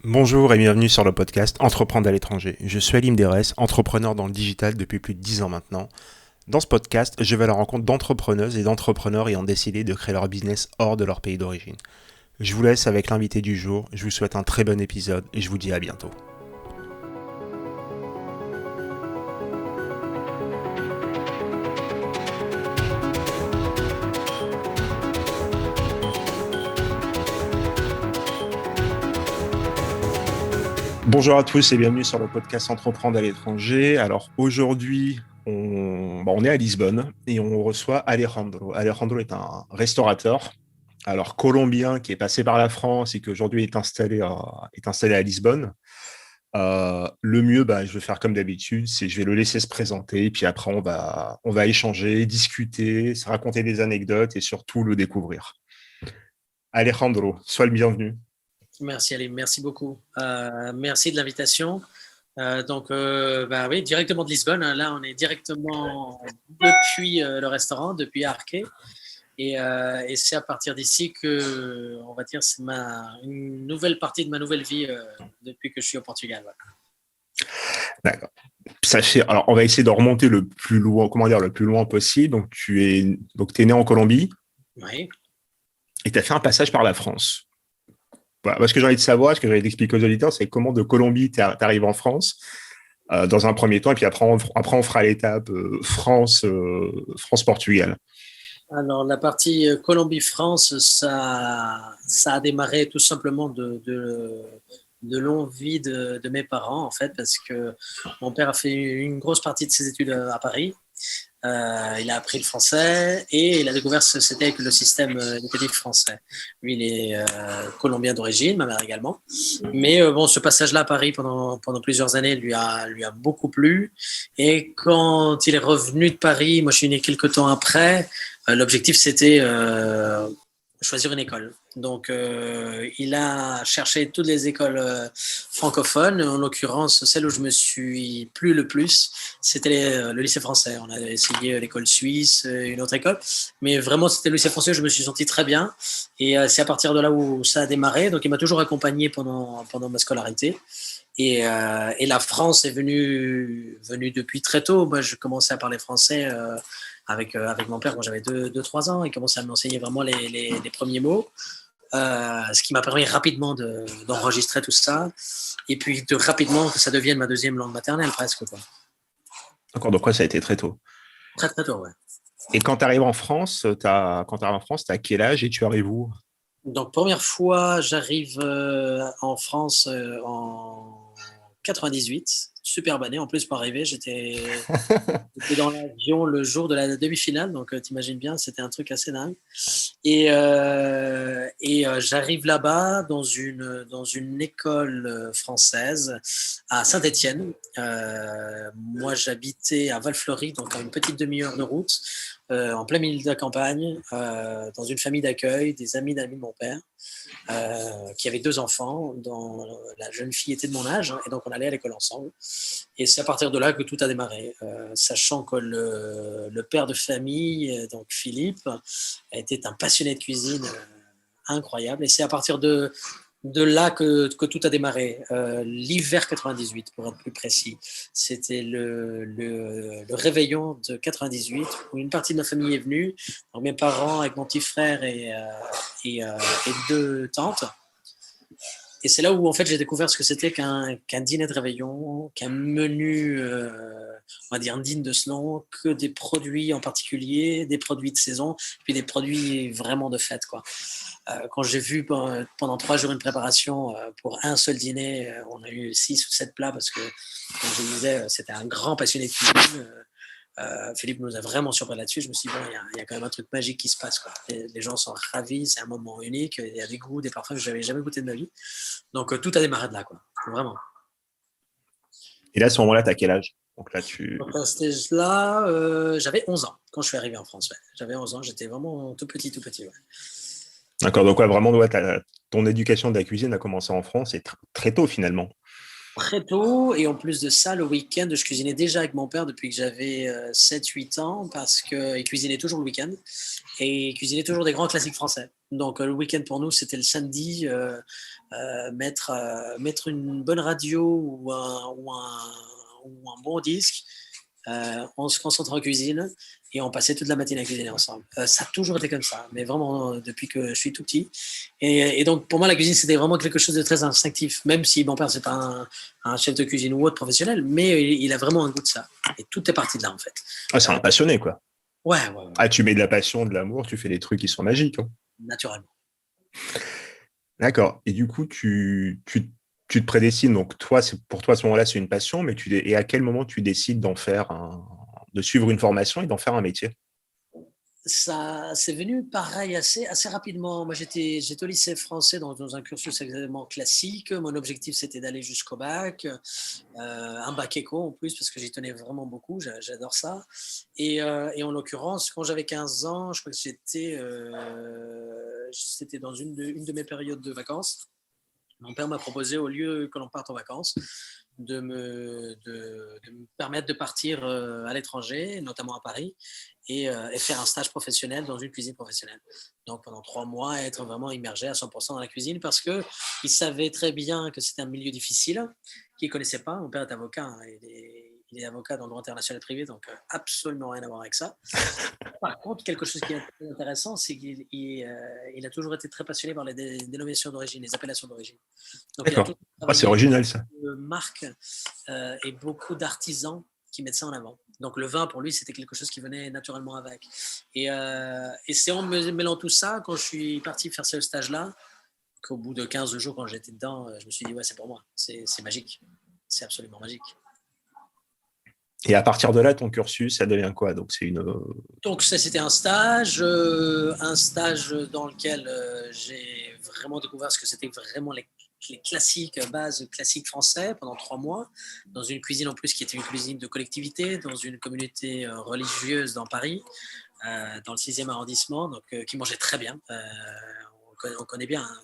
Bonjour et bienvenue sur le podcast Entreprendre à l'étranger. Je suis Alim Derès, entrepreneur dans le digital depuis plus de 10 ans maintenant. Dans ce podcast, je vais à la rencontre d'entrepreneuses et d'entrepreneurs ayant décidé de créer leur business hors de leur pays d'origine. Je vous laisse avec l'invité du jour, je vous souhaite un très bon épisode et je vous dis à bientôt. Bonjour à tous et bienvenue sur le podcast Entreprendre à l'étranger. Alors aujourd'hui, on est à Lisbonne et on reçoit Alejandro. Alejandro est un restaurateur, alors colombien qui est passé par la France et qui aujourd'hui est installé à Lisbonne. Le mieux, je vais faire comme d'habitude, c'est je vais le laisser se présenter et puis après on va échanger, discuter, se raconter des anecdotes et surtout le découvrir. Alejandro, sois le bienvenu. Merci Ali, merci beaucoup. Merci de l'invitation. Oui, directement de Lisbonne. Là, on est directement depuis le restaurant, depuis Arque. Et c'est à partir d'ici que, on va dire, c'est une nouvelle partie de ma nouvelle vie depuis que je suis au Portugal. Ouais. D'accord. Alors on va essayer de remonter le plus loin, le plus loin possible. Donc t'es né en Colombie Oui. et tu as fait un passage par la France. Voilà. Ce que j'ai envie de savoir, ce que j'ai envie d'expliquer aux auditeurs, c'est comment de Colombie t'arrives en France dans un premier temps, et puis après on fera l'étape France-Portugal. Alors, la partie Colombie-France, ça a démarré tout simplement de l'envie de mes parents, en fait, parce que mon père a fait une grosse partie de ses études à Paris. Il a appris le français et il a découvert ce que c'était avec le système éducatif français. Lui, il est colombien d'origine, ma mère également. Mais ce passage-là à Paris pendant plusieurs années lui a beaucoup plu. Et quand il est revenu de Paris, moi je suis né quelques temps après, l'objectif c'était choisir une école. Donc, il a cherché toutes les écoles francophones. En l'occurrence, celle où je me suis plu le plus, c'était le lycée français. On a essayé l'école suisse, une autre école. Mais vraiment, c'était le lycée français où je me suis senti très bien. Et c'est à partir de là où ça a démarré. Donc, il m'a toujours accompagné pendant ma scolarité. Et la France est venue depuis très tôt. Moi, je commençais à parler français avec mon père quand j'avais 2-3 ans. Il commençait à m'enseigner vraiment les premiers mots. Ce qui m'a permis rapidement d'enregistrer tout ça et puis rapidement que ça devienne ma deuxième langue maternelle presque. Quoi. D'accord, donc ça a été très tôt. Très très tôt, ouais. Et quand tu arrives en France, t'as quel âge et tu arrives où? Donc première fois, j'arrive en France en 98, superbe année en plus pour arriver, j'étais dans l'avion le jour de la demi-finale, donc t'imagines bien, c'était un truc assez dingue. Et j'arrive là-bas dans une école française à Saint-Étienne. Moi, j'habitais à Val-Fleury, donc à une petite demi-heure de route, en plein milieu de la campagne, dans une famille d'accueil, des amis d'amis de mon père, qui avaient 2 enfants, dont la jeune fille était de mon âge, hein, et donc on allait à l'école ensemble. Et c'est à partir de là que tout a démarré, sachant que le père de famille, donc Philippe, était un passionné de cuisine incroyable. Et c'est à partir de là que tout a démarré. L'hiver 98, pour être plus précis. C'était le réveillon de 98, où une partie de ma famille est venue. Donc mes parents avec mon petit frère et 2 tantes. Et c'est là où en fait j'ai découvert ce que c'était qu'un dîner de réveillon, qu'un menu, on va dire digne de ce nom, que des produits en particulier, des produits de saison, puis des produits vraiment de fête, quoi. Quand j'ai vu pendant 3 jours une préparation pour un seul dîner, on a eu 6 ou 7 plats parce que, comme je disais, c'était un grand passionné de cuisine. Philippe nous a vraiment surpris là-dessus. Je me suis dit, bon, il y a quand même un truc magique qui se passe. Quoi. Les gens sont ravis, c'est un moment unique. Il y a des goûts, des parfums que je n'avais jamais goûté de ma vie. Donc, tout a démarré de là, quoi. Vraiment. Et là, à ce moment-là, t'as quel âge? Donc là, Donc, à cet âge-là, j'avais 11 ans quand je suis arrivé en France. Ouais. J'avais 11 ans, j'étais vraiment tout petit, tout petit. Ouais. D'accord, donc vraiment, ton éducation de la cuisine a commencé en France et très tôt finalement. très tôt. Et en plus de ça, le week-end, je cuisinais déjà avec mon père depuis que j'avais 7-8 ans parce qu'il cuisinait toujours le week-end et il cuisinait toujours des grands classiques français. Donc le week-end pour nous, c'était le samedi, mettre une bonne radio ou un bon disque. On se concentrait en cuisine et on passait toute la matinée à cuisiner ensemble. Ça a toujours été comme ça, mais vraiment depuis que je suis tout petit. Et donc pour moi, la cuisine, c'était vraiment quelque chose de très instinctif, même si mon père, c'est pas un chef de cuisine ou autre professionnel, mais il a vraiment un goût de ça. Et tout est parti de là, en fait. Ah, c'est un passionné, quoi. Ouais, Ah, tu mets de la passion, de l'amour, tu fais des trucs qui sont magiques, hein. naturellement. D'accord. Et du coup, tu te prédestines. Donc, toi, pour toi, à ce moment-là, c'est une passion, mais et à quel moment tu décides de suivre une formation et d'en faire un métier? Ça, c'est venu pareil assez rapidement. Moi, j'étais au lycée français dans un cursus extrêmement classique. Mon objectif, c'était d'aller jusqu'au bac, un bac éco en plus, parce que j'y tenais vraiment beaucoup. J'adore ça. Et en l'occurrence, quand j'avais 15 ans, je crois que c'était dans une de mes périodes de vacances. Mon père m'a proposé, au lieu que l'on parte en vacances, de me permettre de partir à l'étranger, notamment à Paris, et faire un stage professionnel dans une cuisine professionnelle. Donc pendant 3 mois, être vraiment immergé à 100% dans la cuisine parce qu'il savait très bien que c'était un milieu difficile, qu'il ne connaissait pas. Mon père est avocat, hein, il est avocat dans le droit international privé, donc absolument rien à voir avec ça. Par contre, quelque chose qui est très intéressant, c'est qu'il a toujours été très passionné par les dénominations d'origine, les appellations d'origine. Donc, il a D'accord. toujours Ah, c'est travaillé avec original, ça. beaucoup de marques et beaucoup d'artisans qui mettent ça en avant. Donc, le vin, pour lui, c'était quelque chose qui venait naturellement avec. Et c'est en mêlant tout ça, quand je suis parti faire ce stage-là, qu'au bout de 15 jours, quand j'étais dedans, je me suis dit, ouais, c'est pour moi. C'est magique. C'est absolument magique. Et à partir de là, ton cursus, ça devient quoi? Donc, c'est une. Donc ça, c'était un stage dans lequel j'ai vraiment découvert ce que c'était vraiment les classiques, bases classiques français pendant 3 mois, dans une cuisine en plus qui était une cuisine de collectivité, dans une communauté religieuse dans Paris, dans le 6e arrondissement, donc qui mangeait très bien. On connaît bien, hein,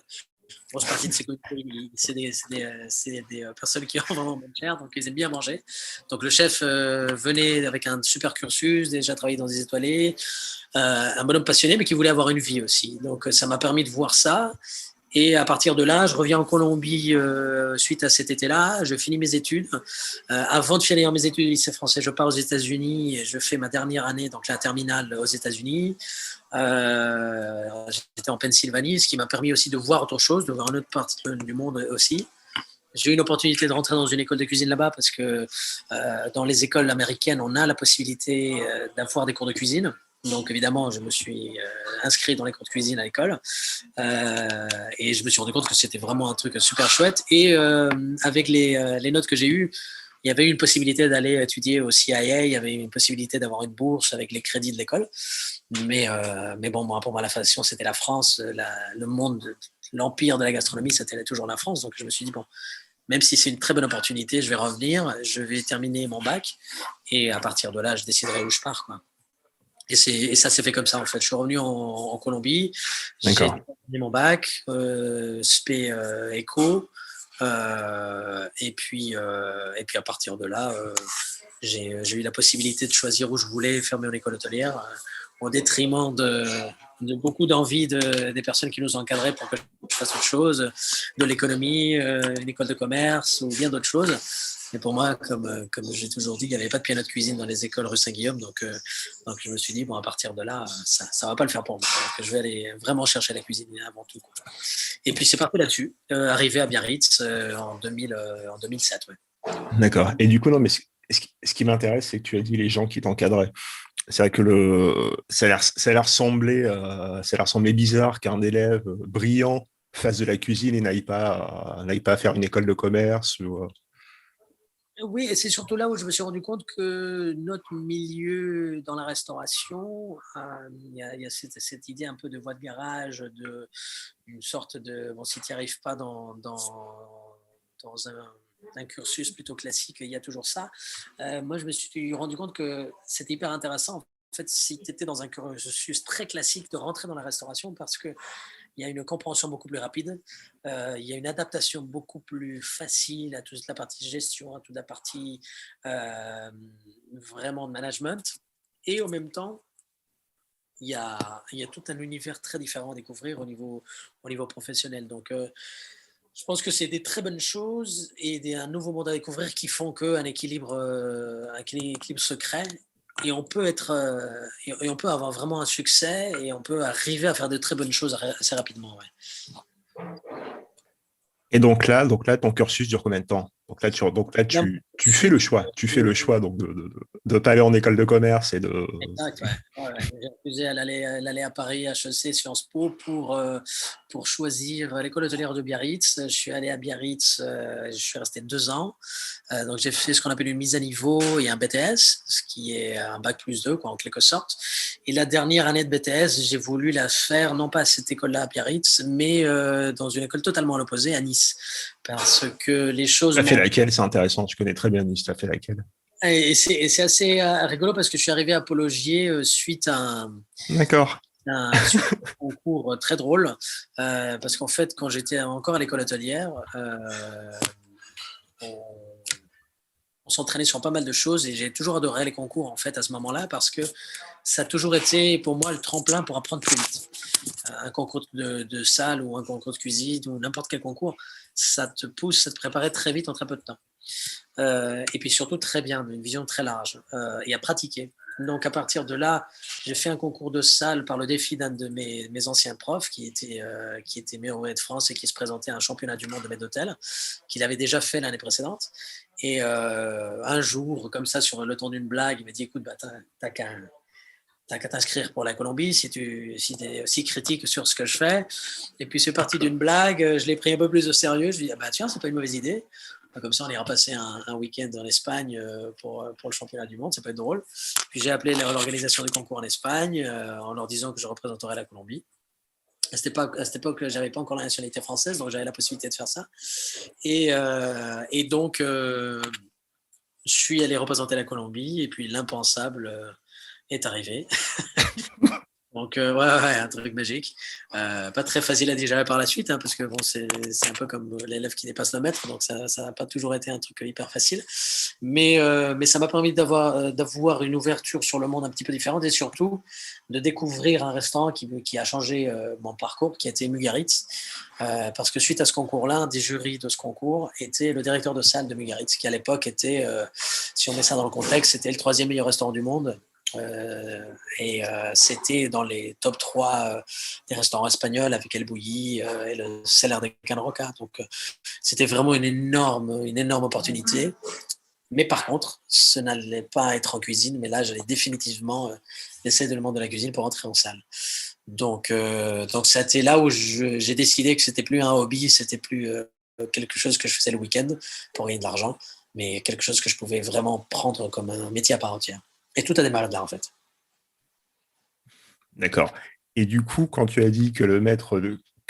grosse partie de ces communautés, c'est des personnes qui ont vraiment bonne chair, donc ils aiment bien manger. Donc le chef venait avec un super cursus, déjà travaillé dans des étoilés, un bonhomme passionné, mais qui voulait avoir une vie aussi. Donc ça m'a permis de voir ça. Et à partir de là, je reviens en Colombie suite à cet été-là. Je finis mes études. Avant de finir mes études au lycée français, je pars aux États-Unis et je fais ma dernière année, donc la terminale aux États-Unis. J'étais en Pennsylvanie, ce qui m'a permis aussi de voir autre chose, de voir une autre partie du monde aussi. J'ai eu une opportunité de rentrer dans une école de cuisine là-bas parce que dans les écoles américaines, on a la possibilité d'avoir des cours de cuisine. Donc évidemment, je me suis inscrit dans les cours de cuisine à l'école et je me suis rendu compte que c'était vraiment un truc super chouette. Et avec les notes que j'ai eues, il y avait eu une possibilité d'aller étudier au CIA, il y avait une possibilité d'avoir une bourse avec les crédits de l'école. Mais bon, pour moi, la fascination, c'était la France, le monde, l'empire de la gastronomie, c'était toujours la France. Donc je me suis dit, bon, même si c'est une très bonne opportunité, je vais revenir, je vais terminer mon bac et à partir de là, je déciderai où je pars, quoi. Et ça s'est fait comme ça, en fait. Je suis revenu en Colombie, j'ai D'accord. terminé mon bac, spé éco, et puis à partir de là, j'ai eu la possibilité de choisir où je voulais faire mon école hôtelière, au détriment de beaucoup d'envie des personnes qui nous encadraient pour que je fasse autre chose, de l'économie, une école de commerce ou bien d'autres choses. Mais pour moi, comme j'ai toujours dit, il n'y avait pas de piano de cuisine dans les écoles rue Saint-Guillaume. Donc je me suis dit, bon, à partir de là, ça ne va pas le faire pour moi. Donc, je vais aller vraiment chercher la cuisine avant tout, quoi. Et puis c'est parti là-dessus, arrivé à Biarritz en 2007. Ouais. D'accord. Et du coup, non, mais ce qui m'intéresse, c'est que tu as dit les gens qui t'encadraient. C'est vrai que ça a l'air semblé bizarre qu'un élève brillant fasse de la cuisine et n'aille pas faire une école de commerce ou. Oui, et c'est surtout là où je me suis rendu compte que notre milieu dans la restauration, il y a cette idée un peu de voie de garage, une sorte de, bon, si tu n'y arrives pas dans un cursus plutôt classique, il y a toujours ça. Moi, je me suis rendu compte que c'était hyper intéressant. En fait, si tu étais dans un cursus très classique, de rentrer dans la restauration parce que il y a une compréhension beaucoup plus rapide, il y a une adaptation beaucoup plus facile à toute la partie gestion, à toute la partie vraiment de management. Et en même temps, il y a tout un univers très différent à découvrir au niveau professionnel. Donc, je pense que c'est des très bonnes choses et un nouveau monde à découvrir qui font qu'un équilibre se crée et on peut avoir vraiment un succès et on peut arriver à faire de très bonnes choses assez rapidement. Ouais. Et donc là, ton cursus dure combien de temps? Là, Tu fais le choix. Tu fais le choix donc de pas aller en école de commerce et de. exact, ouais. Ouais, ouais. J'ai refusé à l'aller à Paris, HEC, Sciences Po, pour choisir l'école hôtelière de Biarritz. Je suis allé à Biarritz, je suis resté 2 ans. Donc, j'ai fait ce qu'on appelle une mise à niveau et un BTS, ce qui est un bac plus 2, quoi, en quelque sorte. Et la dernière année de BTS, j'ai voulu la faire, non pas à cette école-là à Biarritz, mais dans une école totalement à l'opposé, à Nice. Parce que les choses Tu as fait m'ont. laquelle? C'est intéressant. Je connais très bien Nice. Tu as fait laquelle? Et c'est assez rigolo parce que je suis arrivé à Apologier suite à D'accord. suite à un concours très drôle. Parce qu'en fait, quand j'étais encore à l'école hôtelière, on, on s'entraînait sur pas mal de choses et j'ai toujours adoré les concours en fait à ce moment-là parce que ça a toujours été pour moi le tremplin pour apprendre plus vite. Un concours de salle ou un concours de cuisine ou n'importe quel concours, ça te pousse à te préparer très vite en très peu de temps. Et puis surtout très bien, une vision très large et à pratiquer. Donc à partir de là, j'ai fait un concours de salle par le défi d'un de mes anciens profs qui était meilleur ouvrier de France et qui se présentait à un championnat du monde de maître d'hôtel, qu'il avait déjà fait l'année précédente. Et un jour, comme ça, sur le ton d'une blague, il m'a dit, écoute, bah, t'as qu'à t'inscrire pour la Colombie si tu es aussi critique sur ce que je fais. Et puis c'est parti d'une blague, je l'ai pris un peu plus au sérieux, je lui ai dit, ah bah tiens, c'est pas une mauvaise idée. Comme ça, on ira passer un week-end en Espagne pour le championnat du monde, ça peut être drôle. Puis j'ai appelé l'organisation du concours en Espagne en leur disant que je représenterais la Colombie. À cette époque, je n'avais pas encore la nationalité française, donc j'avais la possibilité de faire ça. Et donc, je suis allé représenter la Colombie, et puis l'impensable est arrivé. Donc, ouais, un truc magique. Pas très facile à digérer par la suite, hein, parce que bon, c'est un peu comme l'élève qui dépasse le maître, donc ça n'a pas toujours été un truc hyper facile. Mais ça m'a permis d'avoir une ouverture sur le monde un petit peu différente et surtout de découvrir un restaurant qui a changé mon parcours, qui a été Mugaritz. Parce que suite à ce concours-là, un des jurys de ce concours était le directeur de salle de Mugaritz, qui à l'époque était, si on met ça dans le contexte, c'était le 3e meilleur restaurant du monde. C'était dans les top 3 des restaurants espagnols avec El Bulli et le Cellar de Can Roca. Donc, c'était vraiment une énorme opportunité. Mais par contre, ce n'allait pas être en cuisine, mais là, j'allais définitivement essayer de le monde de la cuisine pour entrer en salle. Donc c'était là où j'ai décidé que c'était plus un hobby, c'était plus quelque chose que je faisais le week-end pour gagner de l'argent, mais quelque chose que je pouvais vraiment prendre comme un métier à part entière. Et tout a démarré de là, en fait. D'accord. Et du coup, quand tu as dit que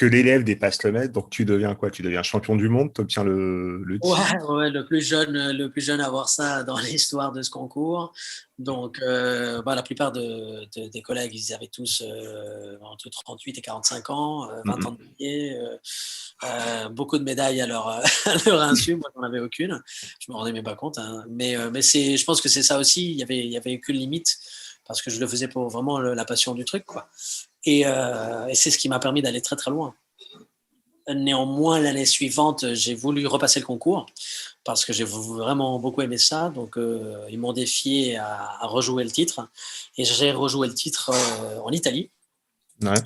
l'élève dépasse le maître, donc tu deviens quoi? Tu deviens champion du monde, tu obtiens le Ouais, titre. ouais, le plus jeune à avoir ça dans l'histoire de ce concours. Donc, la plupart des collègues, ils avaient tous entre 38 et 45 ans, 20 ans de métier, beaucoup de médailles à leur, à leur insu. Moi, j'en avais aucune. Je me rendais même pas compte, hein. Mais je pense que c'est ça aussi. Il y avait aucune limite parce que je le faisais pour vraiment la passion du truc, quoi. Et c'est ce qui m'a permis d'aller très, très loin. Néanmoins, l'année suivante, j'ai voulu repasser le concours parce que j'ai vraiment beaucoup aimé ça. Donc, ils m'ont défié à rejouer le titre. Et j'ai rejoué le titre en Italie. Ouais.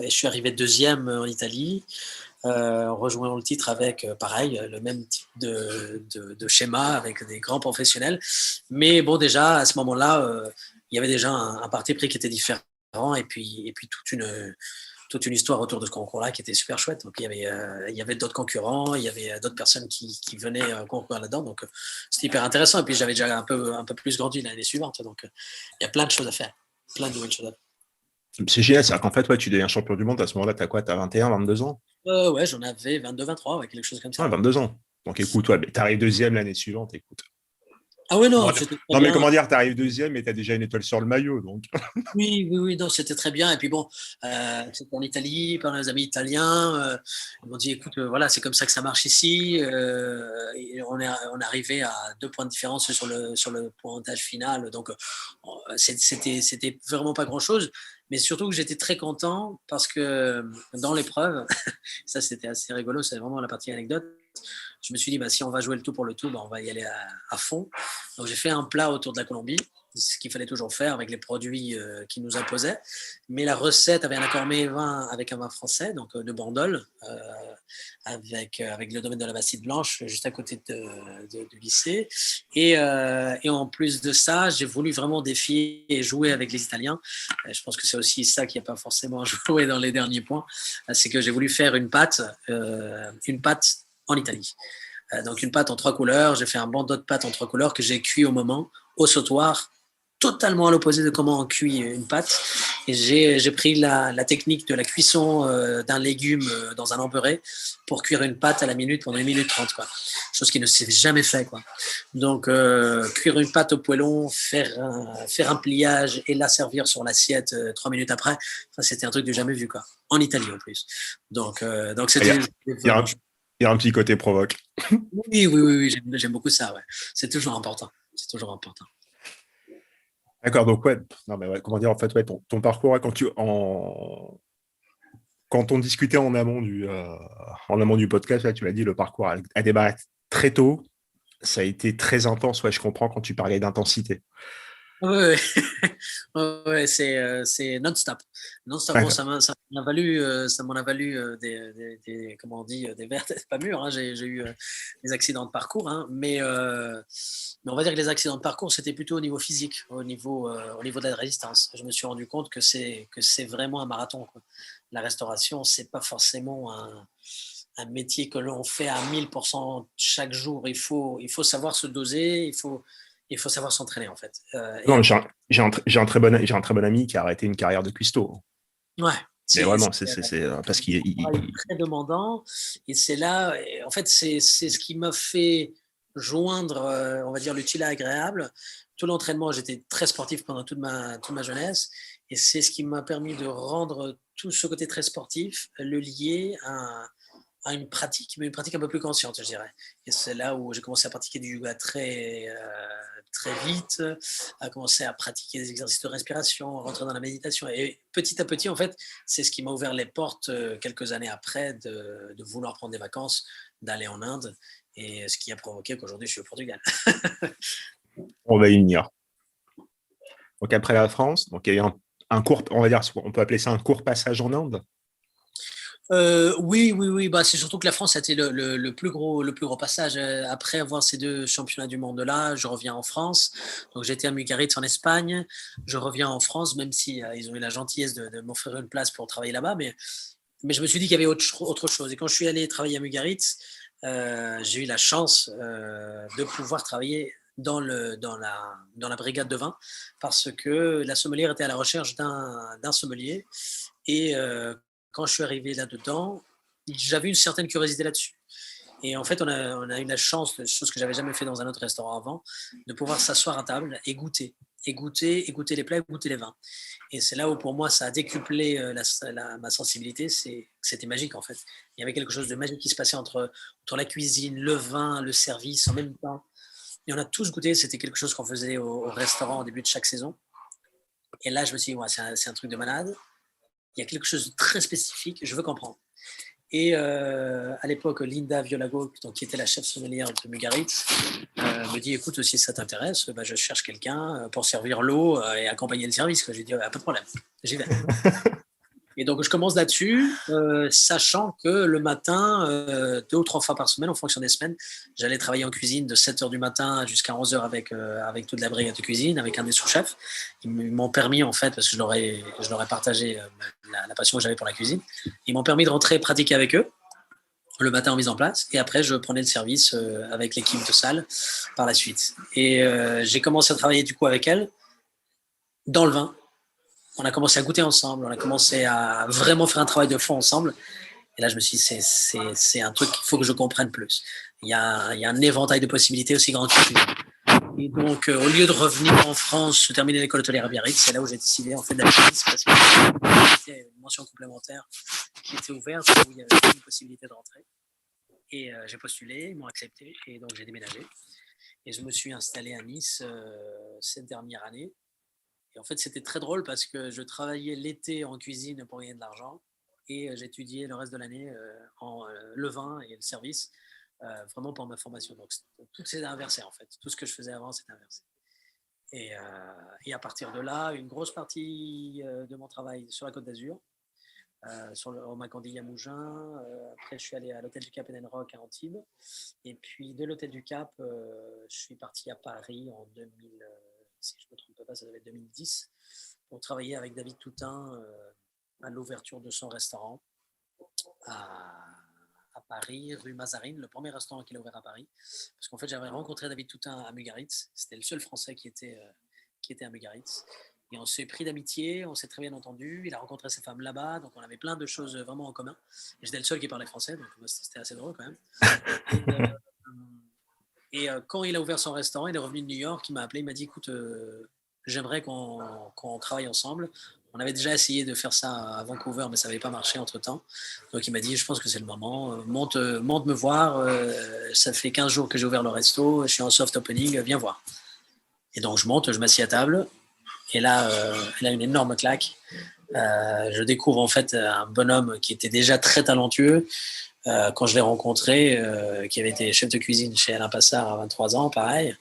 Et je suis arrivé deuxième en Italie, en rejoignant le titre avec, pareil, le même type de schéma, avec des grands professionnels. Mais bon, déjà, à ce moment-là, il y avait déjà un parti pris qui était différent. Et puis toute une histoire autour de ce concours-là qui était super chouette. Donc, il y avait d'autres concurrents, il y avait d'autres personnes qui venaient concourir là-dedans. Donc, c'était hyper intéressant. Et puis, j'avais déjà un peu plus grandi l'année suivante. Donc, il y a plein de choses à faire. Plein de nouvelles choses à faire. C'est génial, c'est-à-dire qu'en fait, ouais, tu deviens champion du monde, à ce moment-là, t'as quoi? T'as 21, 22 ans? Ouais, j'en avais 22, 23, ouais, quelque chose comme Ouais, ça. 22 ans. Donc écoute, ouais, tu arrives deuxième l'année suivante, écoute. Ah oui, non, Non, c'était très non, mais bien. comment dire, tu arrives deuxième et tu as déjà une étoile sur le maillot. Donc. Oui, oui, oui, non, c'était très bien. Et puis bon, c'était en Italie, par les amis italiens. Ils m'ont dit, écoute, voilà, c'est comme ça que ça marche ici. Et on est arrivé à 2 points de différence sur le pointage final. Donc, c'était vraiment pas grand-chose. Mais surtout que j'étais très content parce que dans l'épreuve, ça c'était assez rigolo, c'est vraiment la partie anecdote. Je me suis dit, bah, si on va jouer le tout pour le tout, bah, on va y aller à fond. Donc j'ai fait un plat autour de la Colombie, ce qu'il fallait toujours faire avec les produits qui nous imposaient. Mais la recette avait un accord mets-vin avec un vin français, donc de Bandol, avec le domaine de la Bastide Blanche, juste à côté du lycée. Et en plus de ça, j'ai voulu vraiment défier et jouer avec les Italiens. Je pense que c'est aussi ça qui n'a pas forcément joué dans les derniers points. C'est que j'ai voulu faire une pâte en Italie. Donc une pâte en 3 couleurs. J'ai fait un bandeau de pâte en 3 couleurs que j'ai cuit au moment, au sautoir, totalement à l'opposé de comment on cuit une pâte. Et j'ai pris la technique de la cuisson d'un légume dans un emperé pour cuire une pâte à la minute pendant 1 minute 30, quoi. Chose qui ne s'est jamais fait, quoi. Donc, cuire une pâte au poêlon, faire un pliage et la servir sur l'assiette 3 minutes après, ça, c'était un truc de jamais vu, quoi. En Italie, en plus. Donc Il y a, c'était il y a vraiment un, il y a un petit côté provoque. oui, oui, oui, oui, j'aime beaucoup ça, ouais. C'est toujours important. C'est toujours important. D'accord, donc ouais, non, mais ouais, comment dire, en fait, ouais, ton parcours, ouais, quand on discutait en amont du podcast, ouais, tu m'as dit le parcours a démarré très tôt. Ça a été très intense, ouais, je comprends quand tu parlais d'intensité. Ouais, ouais, ouais, c'est non-stop. Non-stop. Bon, D'accord. ça m'en a valu comment on dit, des vertes, pas mûres, hein. J'ai eu des accidents de parcours, hein, mais on va dire que les accidents de parcours, c'était plutôt au niveau physique, au niveau de la résistance. Je me suis rendu compte que c'est vraiment un marathon, quoi. La restauration, c'est pas forcément un métier que l'on fait à 1000% chaque jour. Il faut savoir se doser, il faut savoir s'entraîner, en fait. Et Non, après, j'ai un très bon ami qui a arrêté une carrière de cuistot. ouais, Mais c'est vraiment, c'est parce qu'il. un travail très demandant. Et c'est là, en fait, c'est ce qui m'a fait joindre, on va dire, l'utile à l'agréable. Tout l'entraînement, j'étais très sportif pendant toute ma jeunesse. Et c'est ce qui m'a permis de rendre tout ce côté très sportif, le lier à une pratique, mais une pratique un peu plus consciente, je dirais. Et c'est là où j'ai commencé à pratiquer du yoga très vite, à commencer à pratiquer des exercices de respiration, à rentrer dans la méditation. Et petit à petit, en fait, c'est ce qui m'a ouvert les portes quelques années après de vouloir prendre des vacances, d'aller en Inde, et ce qui a provoqué qu'aujourd'hui je suis au Portugal. On va y venir. Donc après la France, donc il y a eu un court, on va dire, on peut appeler ça un court passage en Inde. Oui, oui, oui. Bah, c'est surtout que la France a été le plus gros passage. Après avoir ces 2 championnats du monde-là, je reviens en France. Donc, j'étais à Mugaritz en Espagne. Je reviens en France, même si ils ont eu la gentillesse de m'offrir une place pour travailler là-bas. Mais je me suis dit qu'il y avait autre chose. Et quand je suis allé travailler à Mugaritz, j'ai eu la chance de pouvoir travailler dans la brigade de vin parce que la sommelière était à la recherche d'un sommelier. Et quand je suis arrivé là-dedans, j'avais une certaine curiosité là-dessus. Et en fait, on a eu la chance, chose que j'avais jamais fait dans un autre restaurant avant, de pouvoir s'asseoir à table et goûter. Et goûter les plats, et goûter les vins. Et c'est là où pour moi, ça a décuplé ma sensibilité. C'était magique en fait. Il y avait quelque chose de magique qui se passait entre la cuisine, le vin, le service en même temps. Et on a tous goûté. C'était quelque chose qu'on faisait au restaurant au début de chaque saison. Et là, je me suis dit, ouais, c'est un truc de malade. Il y a quelque chose de très spécifique, je veux comprendre. Et à l'époque, Linda Violago, donc, qui était la chef sommelière de Mugaritz, me dit écoute, si ça t'intéresse, bah, je cherche quelqu'un pour servir l'eau et accompagner le service. J'ai dit pas de problème, j'y vais. Et donc, je commence là-dessus, sachant que le matin, 2 ou 3 fois par semaine, en fonction des semaines, j'allais travailler en cuisine de 7 h du matin jusqu'à 11 h avec toute la brigade de cuisine, avec un des sous-chefs. Ils m'ont permis, en fait, parce que je leur ai partagé la passion que j'avais pour la cuisine, ils m'ont permis de rentrer pratiquer avec eux le matin en mise en place. Et après, je prenais le service avec l'équipe de salle par la suite. Et j'ai commencé à travailler du coup avec elle dans le vin. On a commencé à goûter ensemble, on a commencé à vraiment faire un travail de fond ensemble. Et là, je me suis dit, c'est un truc qu'il faut que je comprenne plus. Il y a un éventail de possibilités aussi grand que celui. Et donc, au lieu de revenir en France, terminer l'école hôtelière à Biarritz, c'est là où j'ai décidé en fait d'aller à Nice parce que c'était une mention complémentaire qui était ouverte où il y avait une possibilité de rentrer. Et j'ai postulé, ils m'ont accepté et donc j'ai déménagé. Et je me suis installé à Nice cette dernière année. Et en fait, c'était très drôle parce que je travaillais l'été en cuisine pour gagner de l'argent et j'étudiais le reste de l'année en le vin et le service, vraiment pour ma formation. Donc, tout s'est inversé en fait. Tout ce que je faisais avant, s'est inversé. Et à partir de là, une grosse partie de mon travail sur la Côte d'Azur, sur le Macandille à Mougins. Après, je suis allé à l'hôtel du Cap Rock à Antibes. Et puis, de l'hôtel du Cap, je suis parti à Paris en 2000, si je ne me trompe pas, ça devait être 2010, pour travailler avec David Toutain à l'ouverture de son restaurant à Paris, rue Mazarine, le premier restaurant qu'il a ouvert à Paris. Parce qu'en fait, j'avais rencontré David Toutain à Mugaritz. C'était le seul Français qui était à Mugaritz. Et on s'est pris d'amitié, on s'est très bien entendu. Il a rencontré sa femme là-bas, donc on avait plein de choses vraiment en commun. Et j'étais le seul qui parlait français, donc c'était assez drôle quand même. Et quand il a ouvert son restaurant, il est revenu de New York, il m'a appelé, il m'a dit écoute, j'aimerais qu'on travaille ensemble. On avait déjà essayé de faire ça à Vancouver, mais ça n'avait pas marché entre-temps. Donc il m'a dit je pense que c'est le moment, monte me voir. Ça fait 15 jours que j'ai ouvert le resto, je suis en soft opening, viens voir. Et donc je monte, je m'assieds à table. Et là, elle a une énorme claque. Je découvre en fait un bonhomme qui était déjà très talentueux quand je l'ai rencontré, qui avait été chef de cuisine chez Alain Passard à 23 ans, pareil.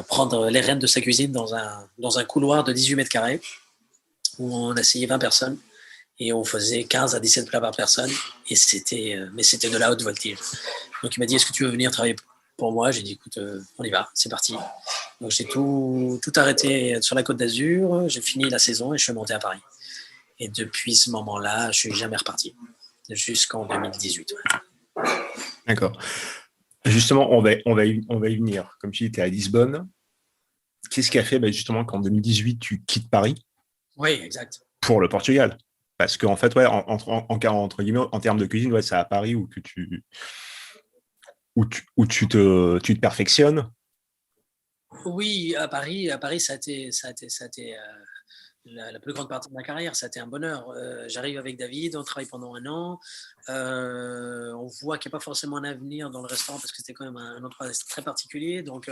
Prendre les rênes de sa cuisine dans un couloir de 18 mètres carrés où on asseyait 20 personnes et on faisait 15 à 17 plats par personne. Et c'était de la haute voltige. Donc il m'a dit est-ce que tu veux venir travailler pour moi? J'ai dit écoute, on y va, c'est parti. Donc j'ai tout arrêté sur la Côte d'Azur, j'ai fini la saison et je suis monté à Paris. Et depuis ce moment-là, je suis jamais reparti, jusqu'en 2018. Ouais. D'accord. Justement, on va y venir. Comme tu dis, tu es à Lisbonne. Qu'est-ce qui a fait justement qu'en 2018, tu quittes Paris? Oui, exact. Pour le Portugal. Parce qu'en fait, ouais, entre guillemets, en termes de cuisine, ouais, c'est à Paris où tu te perfectionnes. Oui, à Paris, ça a été la plus grande partie de ma carrière. Ça a été un bonheur. J'arrive avec David, on travaille pendant 1 an. On voit qu'il n'y a pas forcément un avenir dans le restaurant parce que c'était quand même un endroit très particulier. Donc,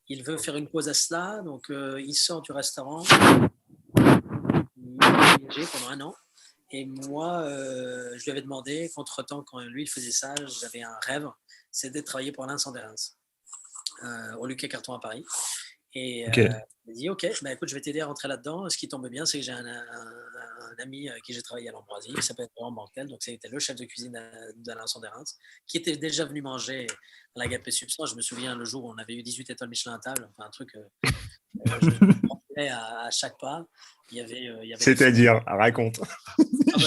il veut faire une pause à cela. Donc, il sort du restaurant. Il a voyagé pendant 1 an. Et moi, je lui avais demandé qu'entre-temps, quand lui il faisait ça, j'avais un rêve, c'était de travailler pour Alain Sanderens au Lucas Carton à Paris. Et Okay. il m'a dit ok, écoute, je vais t'aider à rentrer là-dedans. Ce qui tombe bien, c'est que j'ai un ami avec qui j'ai travaillé à l'Ambroisie, qui s'appelle Laurent Banquel, donc c'était le chef de cuisine d'Alain Sanderens, qui était déjà venu manger à l'Agapé Substance. Je me souviens le jour où on avait eu 18 étoiles Michelin à table, enfin un truc. Je me à chaque pas. Il y avait C'est-à-dire, raconte. Ah bah,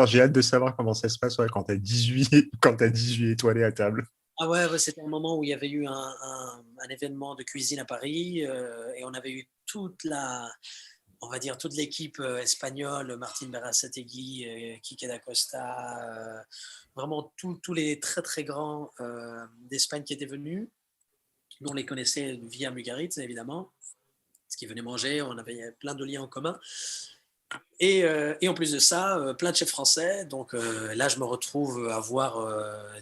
j'ai hâte de savoir comment ça se passe quand tu as 18 étoilés à table. Ah ouais, c'était un moment où il y avait eu un événement de cuisine à Paris et on avait eu toute l'équipe espagnole, Martín Berasategui, Quique da Costa, vraiment tous les très très grands d'Espagne qui étaient venus. Nous on les connaissait via Mugaritz évidemment, parce qu'ils venaient manger, on avait plein de liens en commun. Et en plus de ça, plein de chefs français. Donc là, je me retrouve à voir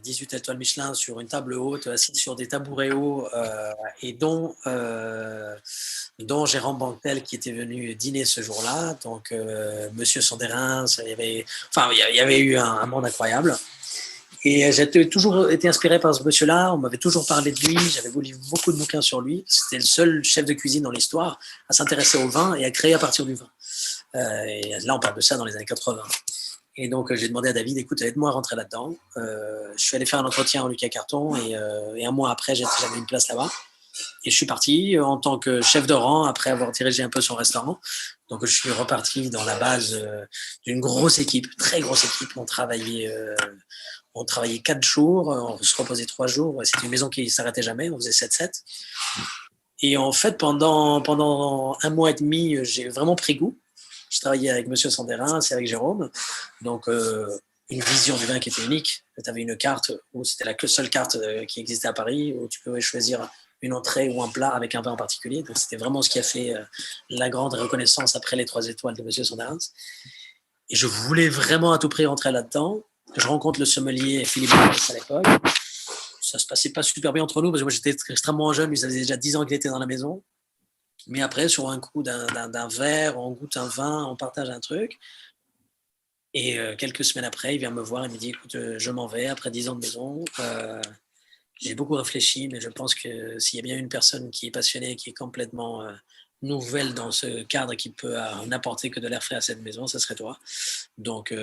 18 étoiles Michelin sur une table haute, assis sur des tabourets hauts, et dont Jérôme Banquel qui était venu dîner ce jour-là. Donc Monsieur Sanderens, il y avait eu un monde incroyable. Et j'ai toujours été inspiré par ce monsieur-là. On m'avait toujours parlé de lui. J'avais lu beaucoup de bouquins sur lui. C'était le seul chef de cuisine dans l'histoire à s'intéresser au vin et à créer à partir du vin. Et là, on parle de ça dans les années 80. Et donc, j'ai demandé à David, écoute, aide-moi à rentrer là-dedans. Je suis allé faire un entretien au Lucas Carton et 1 mois après, j'avais une place là-bas. Et je suis parti en tant que chef de rang après avoir dirigé un peu son restaurant. Donc, je suis reparti dans la base d'une grosse équipe, très grosse équipe. On travaillait 4 jours, on se reposait 3 jours. C'était une maison qui ne s'arrêtait jamais, on faisait 7-7. Et en fait, pendant 1 mois et demi, j'ai vraiment pris goût. Je travaillais avec Monsieur Sanderens et avec Jérôme. Donc, une vision du vin qui était unique. Tu avais une carte où c'était la seule carte qui existait à Paris, où tu pouvais choisir une entrée ou un plat avec un vin en particulier. Donc, c'était vraiment ce qui a fait la grande reconnaissance après les 3 étoiles de Monsieur Sandarins. Et je voulais vraiment à tout prix rentrer là-dedans. Je rencontre le sommelier Philippe Bourges à l'époque. Ça se passait pas super bien entre nous parce que moi j'étais extrêmement jeune, lui ça faisait déjà 10 ans qu'il était dans la maison. Mais après, sur un coup d'un verre, on goûte un vin, on partage un truc. Et quelques semaines après, il vient me voir et me dit écoute, je m'en vais après 10 ans de maison. J'ai beaucoup réfléchi, mais je pense que s'il y a bien une personne qui est passionnée, qui est complètement nouvelle dans ce cadre, qui peut n'apporter que de l'air frais à cette maison, ça serait toi. Donc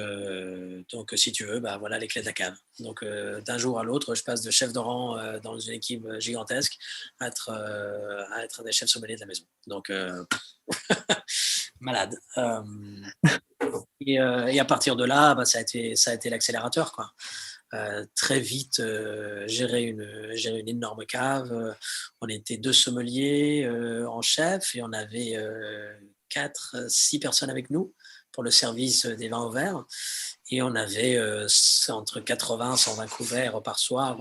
si tu veux, bah, voilà les clés de la cave. Donc, d'un jour à l'autre, je passe de chef de rang dans une équipe gigantesque à être un des chefs sommeliers de la maison. Donc, malade. Et à partir de là, bah, ça a été l'accélérateur, quoi. Très vite gérer une énorme cave. On était 2 sommeliers en chef et on avait 4-6 personnes avec nous pour le service des vins au verre. Et on avait entre 80 et 120 couverts par soir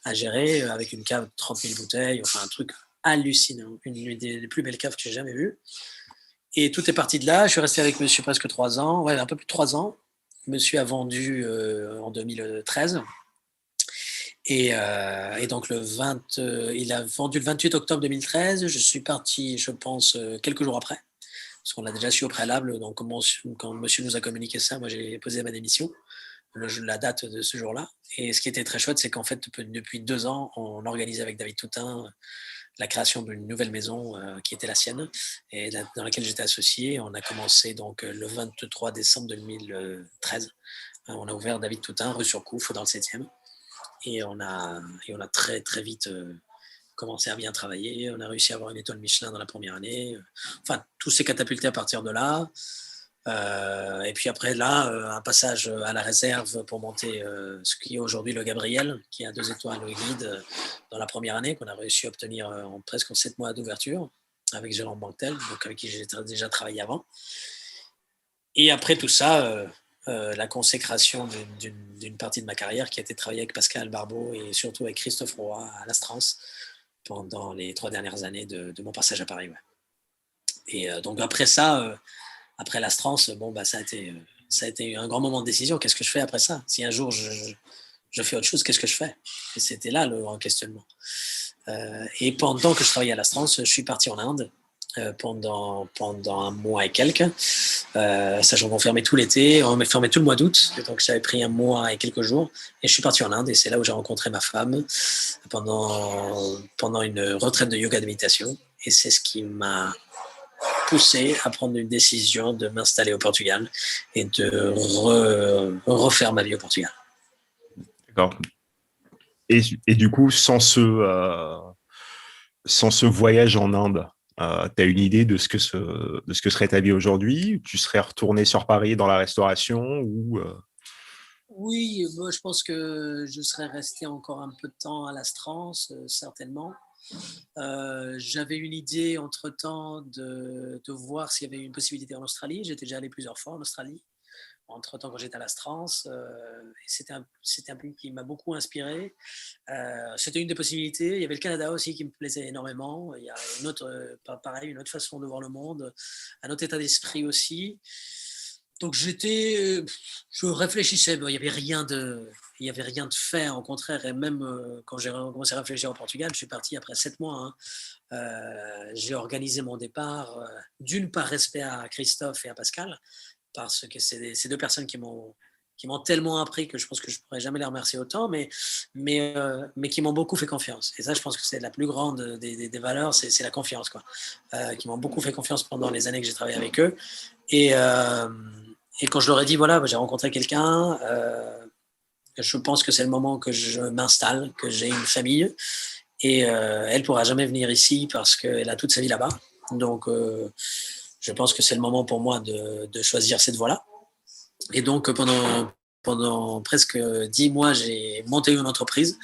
à gérer avec une cave de 30 000 bouteilles. Enfin, un truc hallucinant. Une des plus belles caves que j'ai jamais vues. Et tout est parti de là. Je suis resté avec monsieur presque 3 ans. Ouais, un peu plus de 3 ans. Monsieur a vendu en 2013. Et donc, il a vendu le 28 octobre 2013. Je suis parti, je pense, quelques jours après. Parce qu'on l'a déjà su au préalable. Donc, quand monsieur nous a communiqué ça, moi, j'ai posé ma démission, la date de ce jour-là. Et ce qui était très chouette, c'est qu'en fait, depuis 2 ans, on organisait avec David Toutain la création d'une nouvelle maison qui était la sienne et dans laquelle j'étais associé. On a commencé donc le 23 décembre 2013. On a ouvert David Toutain, rue sur Couffe, dans le 7e. Et on a très, très vite commencé à bien travailler. On a réussi à avoir une étoile Michelin dans la première année. Enfin, tout s'est catapulté à partir de là. Et puis après, là, un passage à la réserve pour monter ce qui est aujourd'hui le Gabriel, qui a 2 étoiles au guide dans la première année, qu'on a réussi à obtenir presque en 7 mois d'ouverture, avec Jérôme Banquetel, donc avec qui j'ai déjà travaillé avant. Et après tout ça, la consécration d'une partie de ma carrière qui a été travaillée avec Pascal Barbeau et surtout avec Christophe Roy à l'Astrance pendant les 3 dernières années de mon passage à Paris. Ouais. Et donc après ça, après l'Astrance, bon, bah, ça a été un grand moment de décision. Qu'est-ce que je fais après ça? Si un jour je fais autre chose, qu'est-ce que je fais? Et c'était là le grand questionnement. Et pendant que je travaillais à l'Astrance, je suis parti en Inde pendant un mois et quelques. Sachant qu'on fermait tout l'été, on fermait tout le mois d'août, donc j'avais pris un mois et quelques jours et je suis parti en Inde et c'est là où j'ai rencontré ma femme pendant une retraite de yoga de méditation et c'est ce qui m'a poussé à prendre une décision de m'installer au Portugal et de refaire ma vie au Portugal. D'accord. Et du coup, sans ce voyage en Inde, tu as une idée de ce que serait ta vie aujourd'hui? Tu serais retourné sur Paris dans la restauration ou Oui, moi, je pense que je serais resté encore un peu de temps à l'Astrance, certainement. J'avais une idée entre-temps de voir s'il y avait une possibilité en Australie. J'étais déjà allé plusieurs fois en Australie, entre-temps quand j'étais à l'Astrance. C'était un pays qui m'a beaucoup inspiré. C'était une des possibilités. Il y avait le Canada aussi qui me plaisait énormément. Il y a une autre façon de voir le monde, un autre état d'esprit aussi. Donc je réfléchissais, il n'y avait rien de fait, au contraire, et même quand j'ai commencé à réfléchir au Portugal, je suis parti après 7 mois. J'ai organisé mon départ, d'une part respect à Christophe et à Pascal, parce que c'est ces 2 personnes qui m'ont tellement appris que je pense que je ne pourrais jamais les remercier autant, mais qui m'ont beaucoup fait confiance. Et ça, je pense que c'est la plus grande des valeurs, c'est la confiance, quoi. Qui m'ont beaucoup fait confiance pendant les années que j'ai travaillé avec eux. Et quand je leur ai dit, voilà, j'ai rencontré quelqu'un, je pense que c'est le moment que je m'installe, que j'ai une famille, et elle ne pourra jamais venir ici parce qu'elle a toute sa vie là-bas. Donc, je pense que c'est le moment pour moi de choisir cette voie-là. Et donc, pendant presque 10 mois, j'ai monté une entreprise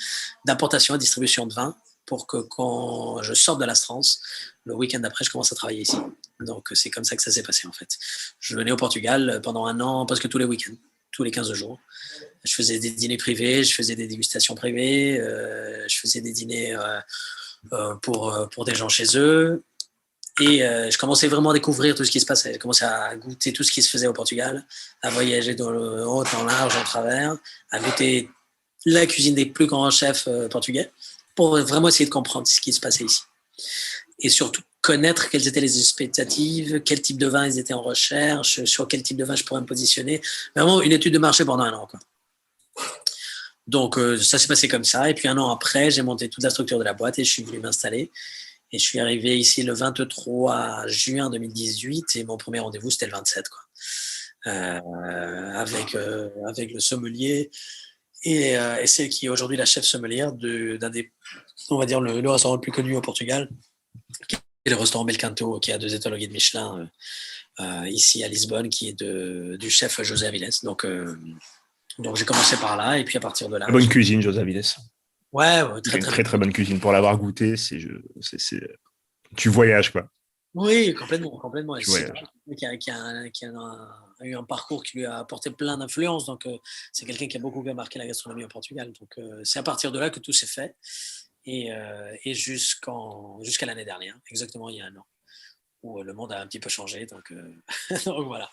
d'importation et distribution de vin pour que quand je sorte de l'Astrance, le week-end d'après, je commence à travailler ici. Donc, c'est comme ça que ça s'est passé, en fait. Je venais au Portugal pendant 1 an, presque tous les week-ends. tous les 15 jours. Je faisais des dîners privés, je faisais des dégustations privées, je faisais des dîners pour des gens chez eux. Et je commençais vraiment à découvrir tout ce qui se passait. Je commençais à goûter tout ce qui se faisait au Portugal, à voyager dans le haut, en large, en travers, à goûter la cuisine des plus grands chefs portugais pour vraiment essayer de comprendre ce qui se passait ici. Et surtout connaître quelles étaient les expectatives, quel type de vin ils étaient en recherche, sur quel type de vin je pourrais me positionner. Vraiment une étude de marché pendant 1 an, quoi. Donc ça s'est passé comme ça. Et puis 1 an après, j'ai monté toute la structure de la boîte et je suis venu m'installer. Et je suis arrivé ici le 23 juin 2018 et mon premier rendez-vous, c'était le 27, quoi. Avec le sommelier et celle qui est aujourd'hui la chef sommelière d'un des, on va dire, le restaurant le plus connu au Portugal, qui est le restaurant Belcanto, qui a 2 étoiles au guide Michelin ici à Lisbonne, qui est du chef José Avilés. Donc j'ai commencé par là et puis à partir de là. Bonne cuisine, José Avilés. Ouais, très, très, très bonne cuisine. Pour l'avoir goûté, tu voyages, quoi. Oui, complètement. Tu voyages. Qui a eu un parcours qui lui a apporté plein d'influences. Donc, c'est quelqu'un qui a beaucoup marqué la gastronomie au Portugal. Donc, c'est à partir de là que tout s'est fait. Et jusqu'à l'année dernière, exactement il y a 1 an, où le monde a un petit peu changé. Donc, donc voilà.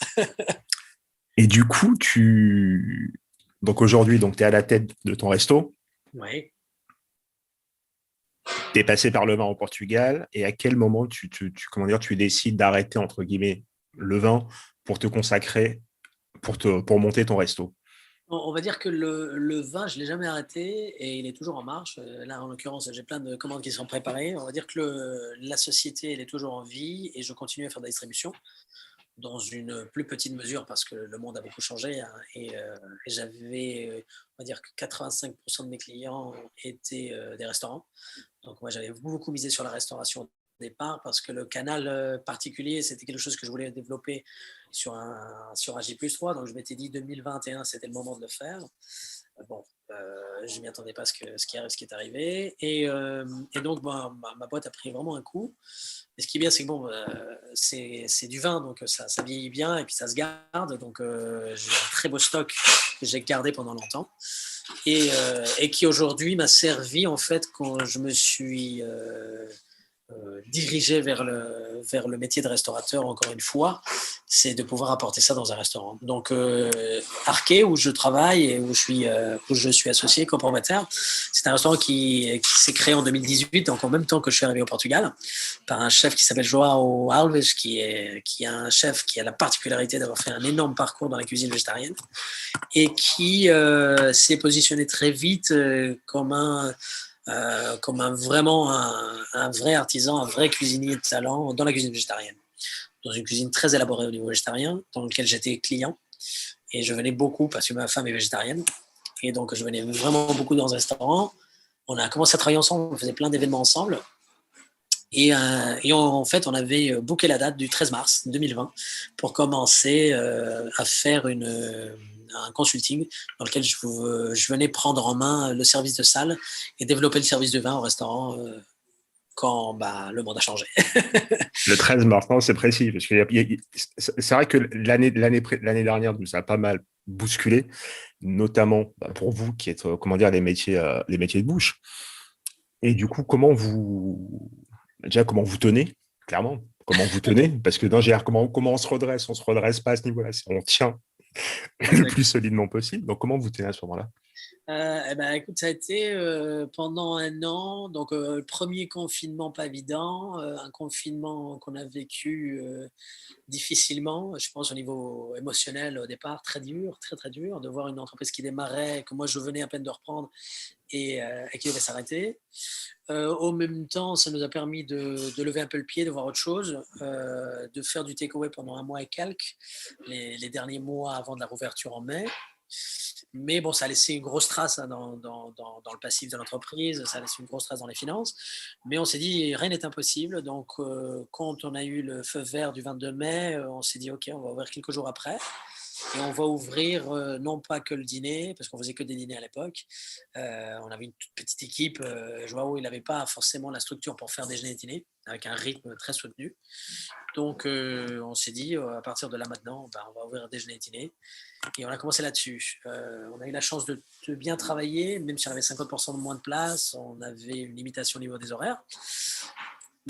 Et du coup, donc aujourd'hui, tu es à la tête de ton resto. Oui. Tu es passé par le vin au Portugal. Et à quel moment tu décides d'arrêter, entre guillemets, le vin pour te consacrer, pour monter ton resto? On va dire que le vin, je ne l'ai jamais arrêté et il est toujours en marche. Là, en l'occurrence, j'ai plein de commandes qui sont préparées. On va dire que la société, elle est toujours en vie et je continue à faire de la distribution dans une plus petite mesure parce que le monde a beaucoup changé, hein, et j'avais, on va dire que 85% de mes clients étaient des restaurants. Donc moi, j'avais beaucoup misé sur la restauration au départ parce que le canal particulier, c'était quelque chose que je voulais développer sur un J+3. Donc je m'étais dit 2021, c'était le moment de le faire. Bon, je ne m'y attendais pas ce qui est arrivé. Et donc, ma boîte a pris vraiment un coup. Et ce qui est bien, c'est que c'est du vin, donc ça vieillit bien et puis ça se garde. Donc, j'ai un très beau stock que j'ai gardé pendant longtemps et qui aujourd'hui m'a servi, en fait, quand je me suis dirigé vers le métier de restaurateur, encore une fois, c'est de pouvoir apporter ça dans un restaurant. Donc, Arquet, où je travaille et où je suis associé, copropriétaire, c'est un restaurant qui s'est créé en 2018, donc en même temps que je suis arrivé au Portugal, par un chef qui s'appelle João Alves, qui est un chef qui a la particularité d'avoir fait un énorme parcours dans la cuisine végétarienne et qui s'est positionné très vite comme vraiment un vrai artisan, un vrai cuisinier de talent dans la cuisine végétarienne. Dans une cuisine très élaborée au niveau végétarien, dans laquelle j'étais client. Et je venais beaucoup parce que ma femme est végétarienne. Et donc, je venais vraiment beaucoup dans un restaurant. On a commencé à travailler ensemble, on faisait plein d'événements ensemble. Et en fait, on avait booké la date du 13 mars 2020 pour commencer à faire un consulting dans lequel je venais prendre en main le service de salle et développer le service de vin au restaurant quand le monde a changé. Le 13 mars, non, c'est précis. Parce que c'est vrai que l'année dernière, ça a pas mal bousculé, notamment pour vous qui êtes, les métiers de bouche. Et du coup, comment vous tenez, clairement? Comment vous tenez? Parce que comment on se redresse? On se redresse pas à ce niveau-là. On tient le plus solidement possible. Donc, comment vous tenez à ce moment-là? Écoute, ça a été pendant 1 an, donc le premier confinement pas évident, un confinement qu'on a vécu difficilement, je pense au niveau émotionnel au départ, très dur, très très dur, de voir une entreprise qui démarrait, que moi je venais à peine de reprendre et qui devait s'arrêter. Au même temps, ça nous a permis de lever un peu le pied, de voir autre chose, de faire du takeaway pendant 1 mois et quelques, les derniers mois avant de la rouverture en mai. Mais bon, ça a laissé une grosse trace dans le passif de l'entreprise, ça a laissé une grosse trace dans les finances. Mais on s'est dit, rien n'est impossible. Donc, quand on a eu le feu vert du 22 mai, on s'est dit, OK, on va ouvrir quelques jours après. Et on va ouvrir non pas que le dîner, parce qu'on faisait que des dîners à l'époque. On avait une toute petite équipe. Joao, il n'avait pas forcément la structure pour faire déjeuner et dîner, avec un rythme très soutenu. Donc, on s'est dit, à partir de là maintenant, on va ouvrir déjeuner et dîner. Et on a commencé là-dessus. On a eu la chance de bien travailler, même si on avait 50% de moins de place, on avait une limitation au niveau des horaires.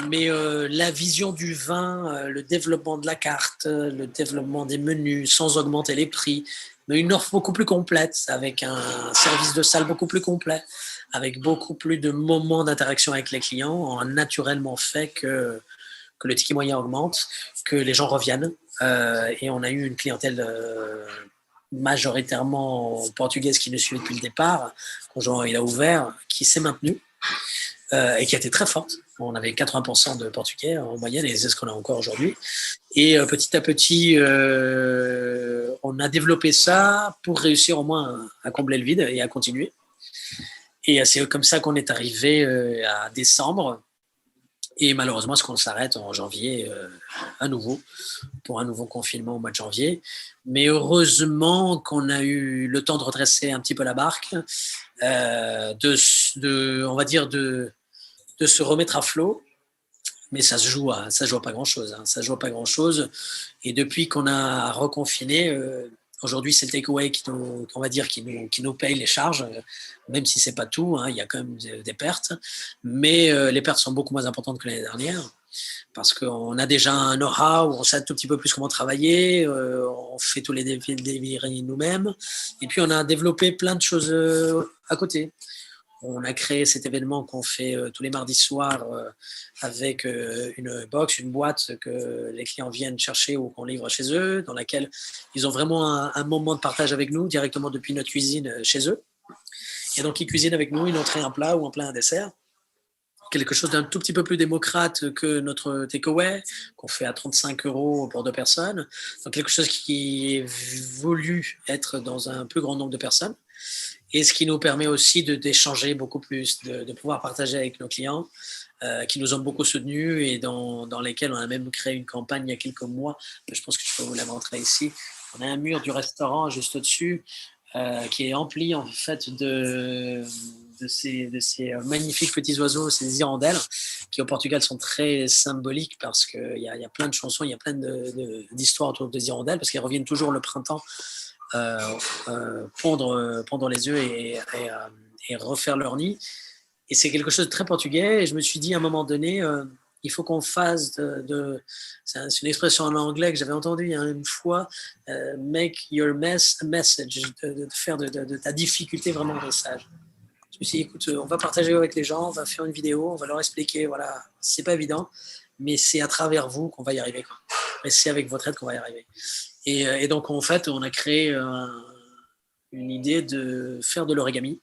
Mais la vision du vin, le développement de la carte, le développement des menus, sans augmenter les prix, mais une offre beaucoup plus complète, avec un service de salle beaucoup plus complet, avec beaucoup plus de moments d'interaction avec les clients, a naturellement fait que le ticket moyen augmente, que les gens reviennent. Et on a eu une clientèle majoritairement portugaise qui nous suivait depuis le départ, quand Jean il a ouvert, qui s'est maintenue et qui a été très forte. On avait 80% de Portugais en moyenne, et c'est ce qu'on a encore aujourd'hui. Et petit à petit, on a développé ça pour réussir au moins à combler le vide et à continuer. Et c'est comme ça qu'on est arrivé à décembre. Et malheureusement, est-ce qu'on s'arrête en janvier à nouveau, pour un nouveau confinement au mois de janvier. Mais heureusement qu'on a eu le temps de redresser un petit peu la barque, on va dire de se remettre à flot. Mais ça se joue à pas grand-chose. Hein. Ça se joue à pas grand-chose. Et depuis qu'on a reconfiné, aujourd'hui, c'est le takeaway on va dire, qui nous paye les charges, même si c'est pas tout. Hein, il y a quand même des pertes. Mais les pertes sont beaucoup moins importantes que l'année dernière. Parce qu'on a déjà un know-how, on sait un tout petit peu plus comment travailler, on fait tous les delivery nous-mêmes. Et puis, on a développé plein de choses à côté. On a créé cet événement qu'on fait tous les mardis soirs avec une box, une boîte que les clients viennent chercher ou qu'on livre chez eux, dans laquelle ils ont vraiment un moment de partage avec nous, directement depuis notre cuisine chez eux. Et donc, ils cuisinent avec nous une entrée, un plat ou un plat, un dessert. Quelque chose d'un tout petit peu plus démocrate que notre takeaway, qu'on fait à 35 € pour 2 personnes. Donc, quelque chose qui est voulu être dans un plus grand nombre de personnes. Et ce qui nous permet aussi d'échanger beaucoup plus, de pouvoir partager avec nos clients qui nous ont beaucoup soutenus et dans lesquels on a même créé une campagne il y a quelques mois. Je pense que je peux vous la montrer ici. On a un mur du restaurant juste au-dessus qui est empli en fait de ces magnifiques petits oiseaux, ces hirondelles, qui au Portugal sont très symboliques parce qu'il y a plein de chansons, il y a plein d'histoires autour des hirondelles parce qu'elles reviennent toujours le printemps pondre les œufs et refaire leur nid. Et c'est quelque chose de très portugais. Et je me suis dit à un moment donné, il faut qu'on fasse c'est une expression en anglais que j'avais entendue une fois, make your mess a message, de faire de ta difficulté vraiment un message. Je me suis dit, écoute, on va partager avec les gens, on va faire une vidéo, on va leur expliquer, voilà, c'est pas évident, mais c'est à travers vous qu'on va y arriver. Quoi. Et c'est avec votre aide qu'on va y arriver. Et donc, en fait, on a créé une idée de faire de l'origami,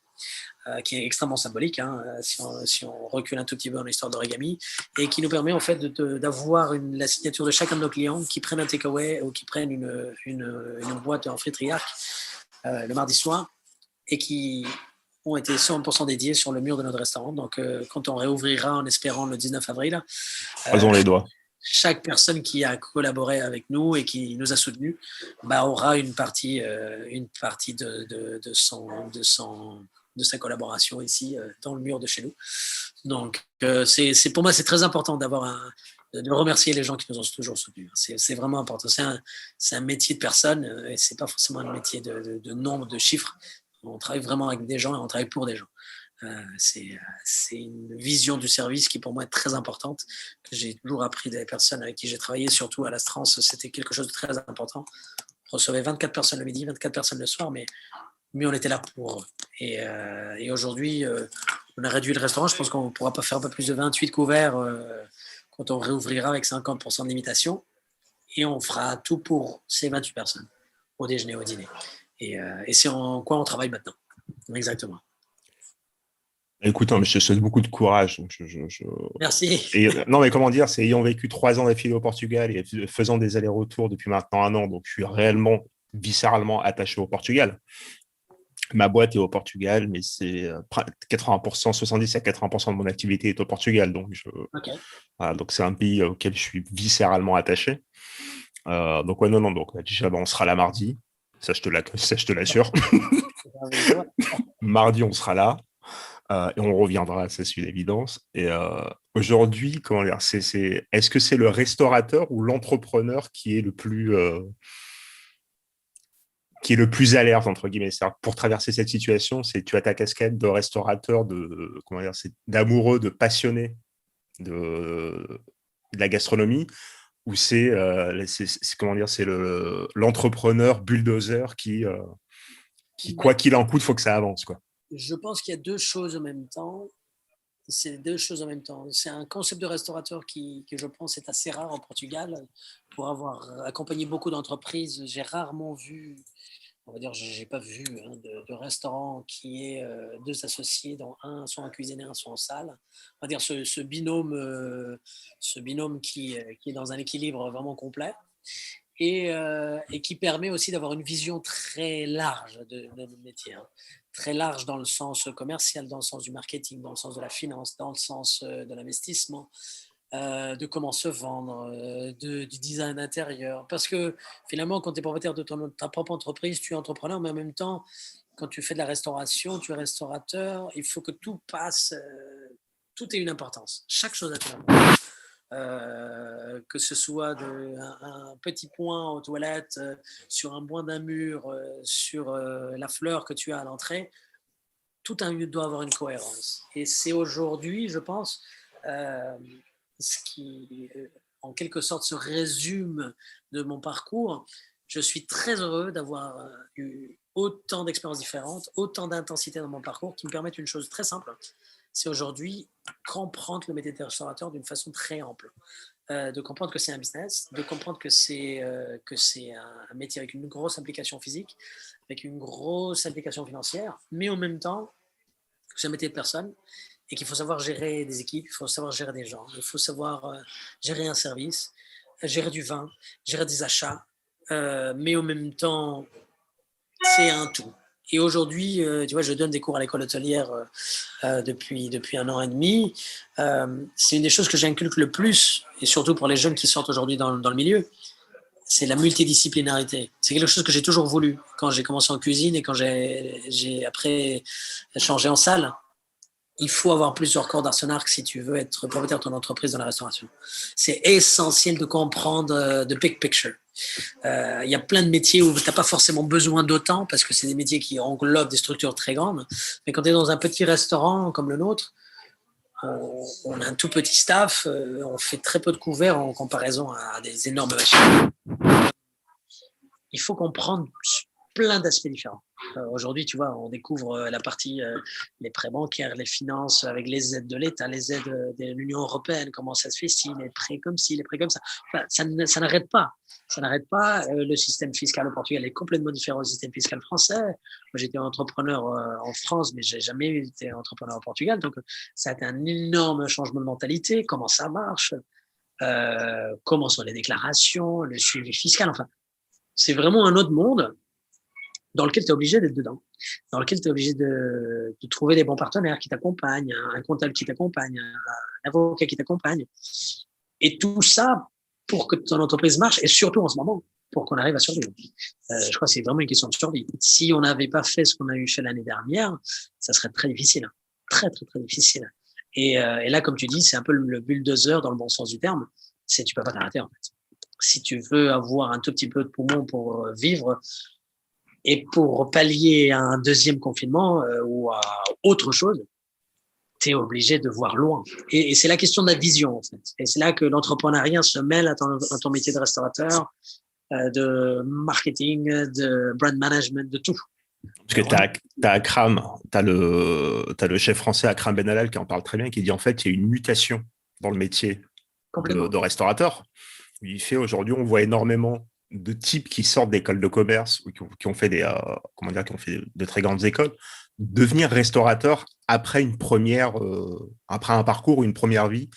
qui est extrêmement symbolique, hein, si on recule un tout petit peu dans l'histoire d'origami, et qui nous permet en fait d'avoir la signature de chacun de nos clients qui prennent un takeaway ou qui prennent une boîte en friterie Arc le mardi soir, et qui ont été 100% dédiés sur le mur de notre restaurant. Donc, quand on réouvrira, en espérant le 19 avril, croisons les doigts. Chaque personne qui a collaboré avec nous et qui nous a soutenus aura une partie de sa collaboration ici dans le mur de chez nous. Donc, pour moi, c'est très important de remercier les gens qui nous ont toujours soutenus. C'est vraiment important. C'est un métier de personne et c'est pas forcément un métier de nombre, de chiffres. On travaille vraiment avec des gens et on travaille pour des gens. C'est une vision du service qui pour moi est très importante, que j'ai toujours appris des personnes avec qui j'ai travaillé, surtout à l'Astrance, c'était quelque chose de très important. On recevait 24 personnes le midi, 24 personnes le soir, mais on était là pour eux. Et aujourd'hui, on a réduit le restaurant, je pense qu'on ne pourra pas faire un peu plus de 28 couverts quand on réouvrira avec 50% de limitation, et on fera tout pour ces 28 personnes, au déjeuner, au dîner. Et c'est en quoi on travaille maintenant, exactement. Écoute, je te souhaite beaucoup de courage. Donc Merci. Non, mais comment dire, c'est ayant vécu 3 ans d'affilée au Portugal et faisant des allers-retours depuis maintenant 1 an, donc je suis réellement, viscéralement attaché au Portugal. Ma boîte est au Portugal, mais c'est 80%, 70 à 80% de mon activité est au Portugal. Donc, voilà, donc c'est un pays auquel je suis viscéralement attaché. Donc, ouais, non, donc déjà, on sera là mardi. Ça, je te l'assure. Mardi, on sera là. Et on reviendra, ça c'est une évidence. Et aujourd'hui, comment dire, est-ce que c'est le restaurateur ou l'entrepreneur qui est le plus alerte, entre guillemets? C'est-à-dire, pour traverser cette situation, tu as ta casquette de restaurateur, comment dire, d'amoureux, de passionné de, de la gastronomie, ou comment dire, c'est l'entrepreneur bulldozer qui, quoi qu'il en coûte, faut que ça avance, quoi. Je pense qu'il y a deux choses en même temps. C'est deux choses en même temps. C'est un concept de restaurateur que je pense est assez rare en Portugal. Pour avoir accompagné beaucoup d'entreprises, j'ai rarement vu, on va dire, j'ai pas vu de restaurant qui est deux associés, dont un soit en cuisine et un soit en salle. On va dire ce binôme qui est dans un équilibre vraiment complet. Et qui permet aussi d'avoir une vision très large de notre métier. Très large dans le sens commercial, dans le sens du marketing, dans le sens de la finance, dans le sens de l'investissement, de comment se vendre, du design intérieur. Parce que finalement, quand tu es propriétaire de ta propre entreprise, tu es entrepreneur, mais en même temps, quand tu fais de la restauration, tu es restaurateur, il faut que tout passe, tout ait une importance. Chaque chose a une importance. Que ce soit un petit point aux toilettes, sur un point d'un mur, sur la fleur que tu as à l'entrée, tout un lieu doit avoir une cohérence. Et c'est aujourd'hui, je pense, ce qui, en quelque sorte, se résume de mon parcours. Je suis très heureux d'avoir eu autant d'expériences différentes, autant d'intensité dans mon parcours qui me permettent une chose très simple. C'est aujourd'hui comprendre le métier de restaurateur d'une façon très ample. De comprendre que c'est un business, de comprendre que c'est un métier avec une grosse implication physique, avec une grosse implication financière, mais en même temps, que c'est un métier de personne et qu'il faut savoir gérer des équipes, il faut savoir gérer des gens, il faut savoir gérer un service, gérer du vin, gérer des achats, mais en même temps, c'est un tout. Et aujourd'hui, tu vois, je donne des cours à l'école hôtelière depuis 1 an et demi. C'est une des choses que j'inculque le plus, et surtout pour les jeunes qui sortent aujourd'hui dans le milieu, c'est la multidisciplinarité. C'est quelque chose que j'ai toujours voulu quand j'ai commencé en cuisine et quand j'ai après changé en salle. Il faut avoir plusieurs cordes d'arsenal si tu veux être propriétaire de ton entreprise dans la restauration. C'est essentiel de comprendre the big picture. Il y a plein de métiers où tu n'as pas forcément besoin d'autant parce que c'est des métiers qui englobent des structures très grandes. Mais quand tu es dans un petit restaurant comme le nôtre, on a un tout petit staff, on fait très peu de couverts en comparaison à des énormes machines. Il faut comprendre plein d'aspects différents. Aujourd'hui, tu vois, on découvre la partie les prêts bancaires, les finances avec les aides de l'État, les aides de l'Union européenne, comment ça se fait si, les prêts comme ci, les prêts comme ça. Enfin, ça n'arrête pas. Ça n'arrête pas. Le système fiscal au Portugal est complètement différent du système fiscal français. Moi, j'étais entrepreneur en France, mais j'ai jamais été entrepreneur au Portugal. Donc, ça a été un énorme changement de mentalité. Comment ça marche, comment sont les déclarations, le suivi fiscal. Enfin, c'est vraiment un autre monde dans lequel tu es obligé d'être dedans, dans lequel tu es obligé de trouver des bons partenaires qui t'accompagnent, un comptable qui t'accompagne, un avocat qui t'accompagne. Et tout ça pour que ton entreprise marche, et surtout en ce moment, pour qu'on arrive à survivre. Je crois que c'est vraiment une question de survie. Si on n'avait pas fait ce qu'on a eu fait l'année dernière, ça serait très difficile. Très, très, très difficile. Et là, comme tu dis, c'est un peu le bulldozer dans le bon sens du terme. Tu peux pas t'arrêter, en fait. Si tu veux avoir un tout petit peu de poumon pour vivre, et pour pallier à un deuxième confinement ou à autre chose, tu es obligé de voir loin. Et c'est la question de la vision, en fait. Et c'est là que l'entrepreneuriat se mêle à ton métier de restaurateur, de marketing, de brand management, de tout. Parce que tu as Akram, tu as le chef français Akram Benallal qui en parle très bien, qui dit en fait, il y a une mutation dans le métier de restaurateur. Il fait aujourd'hui, on voit énormément de types qui sortent d'écoles de commerce ou qui ont fait qui ont fait de très grandes écoles, devenir restaurateur après après un parcours ou une première vie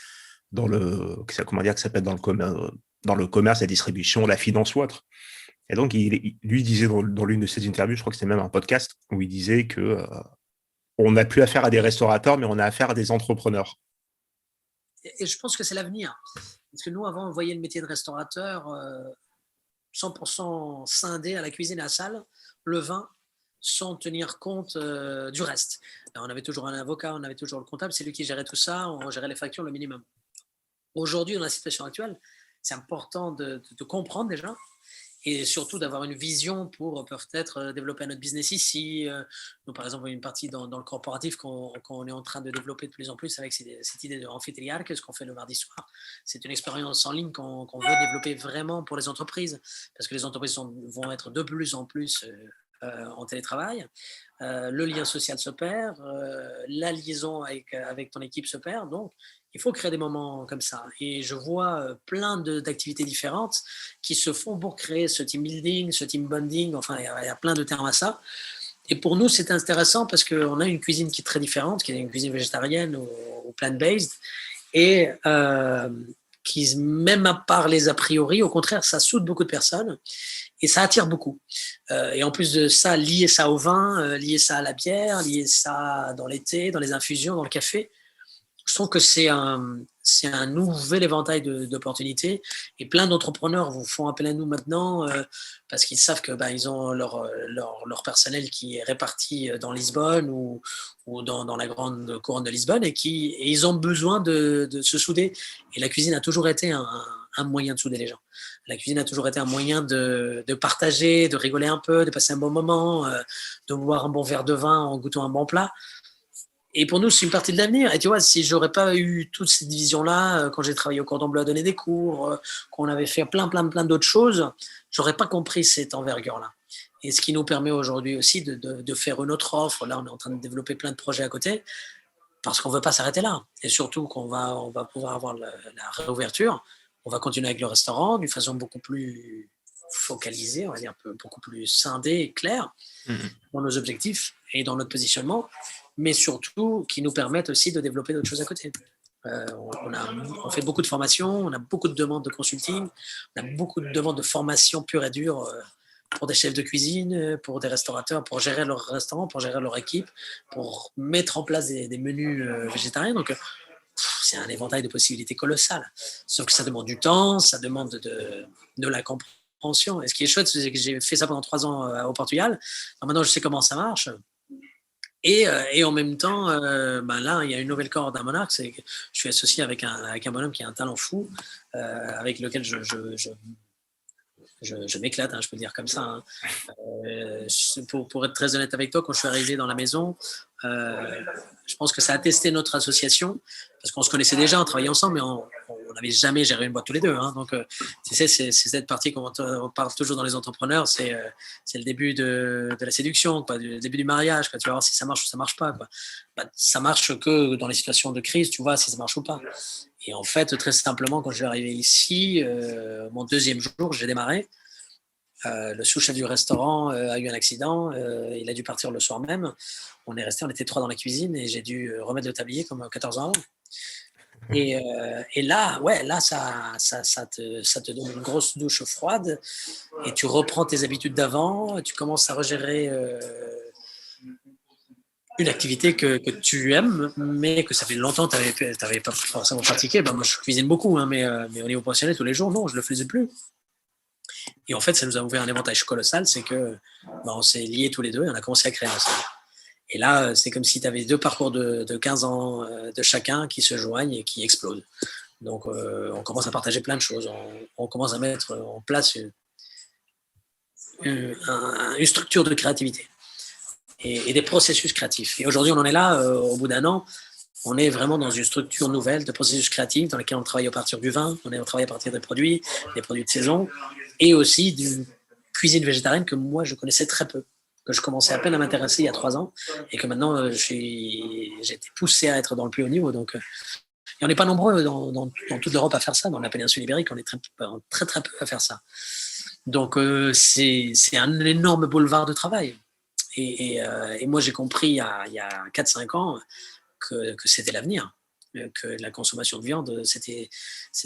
dans qui s'appelle dans le commerce, la distribution, la finance ou autre. Et donc, lui disait dans l'une de ses interviews, je crois que c'était même un podcast, où il disait que on n'a plus affaire à des restaurateurs, mais on a affaire à des entrepreneurs. Et je pense que c'est l'avenir. Parce que nous, avant, on voyait le métier de restaurateur 100% scindé à la cuisine et à la salle, le vin, sans tenir compte du reste. Alors, on avait toujours un avocat, on avait toujours le comptable, c'est lui qui gérait tout ça, on gérait les factures le minimum. Aujourd'hui, dans la situation actuelle, c'est important de comprendre déjà et surtout d'avoir une vision pour peut-être développer notre business ici. Nous, par exemple, une partie dans le corporatif qu'on est en train de développer de plus en plus avec cette idée de Anfitriarque, ce qu'on fait le mardi soir. C'est une expérience en ligne qu'on veut développer vraiment pour les entreprises, parce que les entreprises vont être de plus en plus en télétravail. Le lien social se perd, la liaison avec ton équipe se perd, donc il faut créer des moments comme ça. Et je vois plein d'activités différentes qui se font pour créer ce team building, ce team bonding, enfin il y a plein de termes à ça. Et pour nous, c'est intéressant parce qu'on a une cuisine qui est très différente, qui est une cuisine végétarienne ou plant-based, et qui, même à part les a priori, au contraire, ça soude beaucoup de personnes et ça attire beaucoup. Et en plus de ça, lier ça au vin, lier ça à la bière, lier ça dans l'été, dans les infusions, dans le café, je trouve que c'est un nouvel éventail d'opportunités et plein d'entrepreneurs vous font appel à nous maintenant parce qu'ils savent que ils ont leur personnel qui est réparti dans Lisbonne ou dans la grande couronne de Lisbonne et ils ont besoin de se souder. Et la cuisine a toujours été un moyen de souder les gens. La cuisine a toujours été un moyen de partager, de rigoler un peu, de passer un bon moment, de boire un bon verre de vin en goûtant un bon plat. Et pour nous, c'est une partie de l'avenir. Et tu vois, si j'aurais pas eu toute cette division-là, quand j'ai travaillé au Cordon Bleu à donner des cours, qu'on avait fait plein d'autres choses, j'aurais pas compris cette envergure-là. Et ce qui nous permet aujourd'hui aussi de faire une autre offre. Là, on est en train de développer plein de projets à côté parce qu'on veut pas s'arrêter là. Et surtout qu'on va pouvoir avoir la réouverture. On va continuer avec le restaurant d'une façon beaucoup plus focalisée, on va dire, beaucoup plus scindée et claire dans nos objectifs et dans notre positionnement, mais surtout qui nous permettent aussi de développer d'autres choses à côté. On fait beaucoup de formations, on a beaucoup de demandes de consulting, on a beaucoup de demandes de formation pure et dure pour des chefs de cuisine, pour des restaurateurs, pour gérer leur restaurant, pour gérer leur équipe, pour mettre en place des menus végétariens. Donc, c'est un éventail de possibilités colossales. Sauf que ça demande du temps, ça demande de la compréhension. Et ce qui est chouette, c'est que j'ai fait ça pendant 3 ans au Portugal. Alors maintenant, je sais comment ça marche. Et en même temps, là, il y a une nouvelle corde à Monarch. C'est que je suis associé avec un bonhomme qui a un talent fou, avec lequel je m'éclate, je peux le dire comme ça. Pour être très honnête avec toi, quand je suis arrivé dans la maison, je pense que ça a testé notre association, parce qu'on se connaissait déjà, on travaillait ensemble, mais on n'avait jamais géré une boîte tous les deux. Donc, tu sais, c'est cette partie qu'on parle toujours dans les entrepreneurs, c'est le début de la séduction, quoi, le début du mariage. Quoi. Tu vas voir si ça marche ou ça marche pas. Quoi. Ça marche que dans les situations de crise, tu vois si ça marche ou pas. Et en fait, très simplement, quand je suis arrivé ici, mon 2e jour, j'ai démarré. Le sous-chef du restaurant a eu un accident, il a dû partir le soir même. On était 3 dans la cuisine et j'ai dû remettre le tablier comme 14 ans avant. Et là, ça te donne une grosse douche froide et tu reprends tes habitudes d'avant, tu commences à regérer une activité que tu aimes, mais que ça fait longtemps que tu n'avais pas forcément pratiqué. Moi, je cuisine beaucoup, mais au niveau professionnel, tous les jours, non, je ne le faisais plus. Et en fait, ça nous a ouvert un avantage colossal, c'est que on s'est liés tous les deux et on a commencé à créer ensemble. Et là, c'est comme si tu avais 2 parcours de 15 ans de chacun qui se joignent et qui explosent. Donc, on commence à partager plein de choses. On commence à mettre en place une structure de créativité et des processus créatifs. Et aujourd'hui, on en est là, au bout d'1 an, on est vraiment dans une structure nouvelle de processus créatifs dans laquelle on travaille à partir du vin, on travaille à partir des produits de saison, et aussi d'une cuisine végétarienne que moi, je connaissais très peu, que je commençais à peine à m'intéresser il y a 3 ans, et que maintenant, j'ai été poussé à être dans le plus haut niveau. Donc, et on n'est pas nombreux dans toute l'Europe à faire ça. Dans la péninsule ibérique, on est très, très peu à faire ça. Donc, c'est un énorme boulevard de travail. Et moi, j'ai compris il y a 4-5 ans que c'était l'avenir, que la consommation de viande, c'était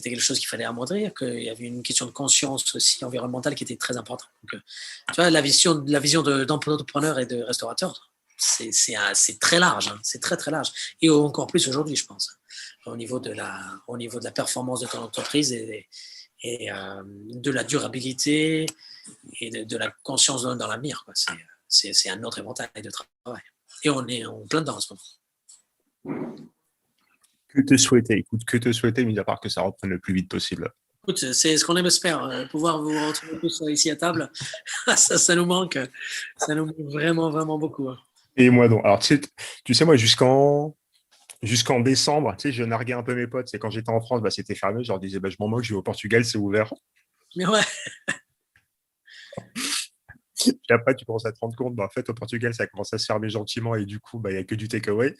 quelque chose qu'il fallait amoindrir, qu'il y avait une question de conscience aussi environnementale qui était très importante. Donc, tu vois, la vision d'entrepreneur et de restaurateur, c'est très large, c'est très, très large. Et encore plus aujourd'hui, je pense, au niveau de la performance de ton entreprise et et de la durabilité et de la conscience dans l'avenir. C'est un autre éventail de travail. Et on est en plein dedans en ce moment. Que te souhaiter, écoute, que te souhaiter, mis à part que ça reprenne le plus vite possible. Écoute, c'est ce qu'on aime espérer, pouvoir vous retrouver tous ici à table. Ça nous manque vraiment, vraiment beaucoup. Et moi donc, alors tu sais moi jusqu'en décembre, tu sais, je narguais un peu mes potes. C'est quand j'étais en France, bah, c'était fermé. Je leur disais, bah, je m'en moque, je vais au Portugal, c'est ouvert. Mais ouais. Puis après, tu commences à te rendre compte, bah, en fait, au Portugal, ça commence à se fermer gentiment et du coup, bah, il n'y a que du takeaway.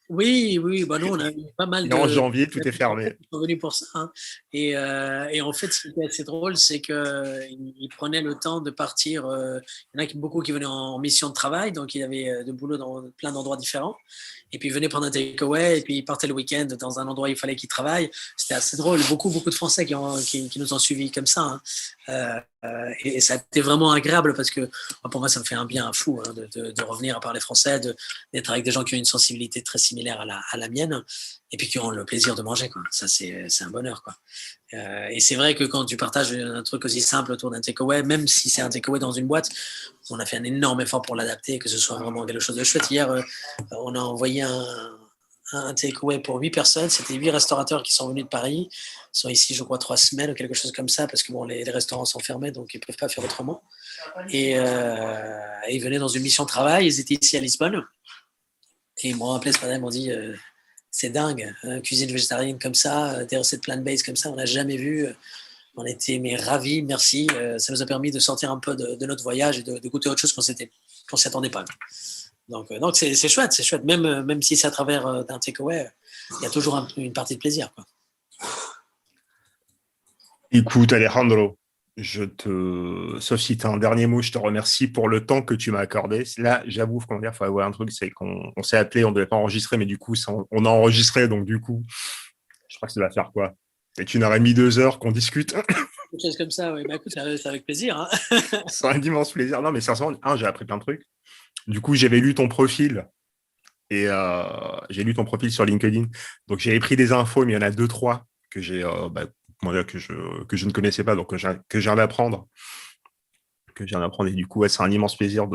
Oui, bah nous, on a eu pas mal Et en de janvier, tout est fermé. qui sont venus pour ça. Hein. Et en fait, ce qui était assez drôle, c'est qu'ils prenaient le temps de partir. Il y en a beaucoup qui venaient en mission de travail, donc il y avait de boulot dans plein d'endroits différents. Et puis ils venaient prendre un takeaway, et puis ils partaient le week-end dans un endroit où il fallait qu'ils travaillent. C'était assez drôle. Beaucoup de Français qui nous ont suivis comme ça. Hein. Et ça a été vraiment agréable parce que pour moi, ça me fait un bien fou hein, de revenir à parler français, d'être avec des gens qui ont une sensibilité très similaire à la mienne et puis qui ont le plaisir de manger. Quoi. Ça, c'est un bonheur. Quoi. Et c'est vrai que quand tu partages un truc aussi simple autour d'un takeaway, même si c'est un takeaway dans une boîte, on a fait un énorme effort pour l'adapter, que ce soit vraiment quelque chose de chouette. Hier, on a envoyé un takeaway pour 8 personnes. C'était 8 restaurateurs qui sont venus de Paris. Ils sont ici, je crois, 3 semaines ou quelque chose comme ça, parce que bon, les restaurants sont fermés, donc ils ne peuvent pas faire autrement. Et ils venaient dans une mission de travail. Ils étaient ici à Lisbonne. Et ils m'ont appelé ce matin, ils m'ont dit c'est dingue, cuisine végétarienne comme ça, des recettes plant-based comme ça, on n'a jamais vu. On était ravis, merci. Ça nous a permis de sortir un peu de notre voyage et de goûter autre chose qu'on ne s'y attendait pas. Donc c'est chouette. Même si c'est à travers d'un takeaway, il y a toujours une partie de plaisir. Quoi. Écoute, Alejandro, sauf si tu as un dernier mot, je te remercie pour le temps que tu m'as accordé. Là, j'avoue qu'on il faut avoir un truc, c'est qu'on s'est appelé, on ne devait pas enregistrer, mais du coup, on a enregistré, donc du coup, je crois que ça va faire quoi? C'est 1h30, 2 heures qu'on discute. Quelque chose comme ça, oui. Bah, écoute, c'est avec plaisir. Hein. C'est un immense plaisir. Non, mais sincèrement, j'ai appris plein de trucs. Du coup, j'avais lu ton profil et j'ai lu ton profil sur LinkedIn. Donc, j'avais pris des infos, mais il y en a 2, 3 que j'ai, que je ne connaissais pas, donc que j'ai viens d'apprendre. Et du coup, ouais, c'est un immense plaisir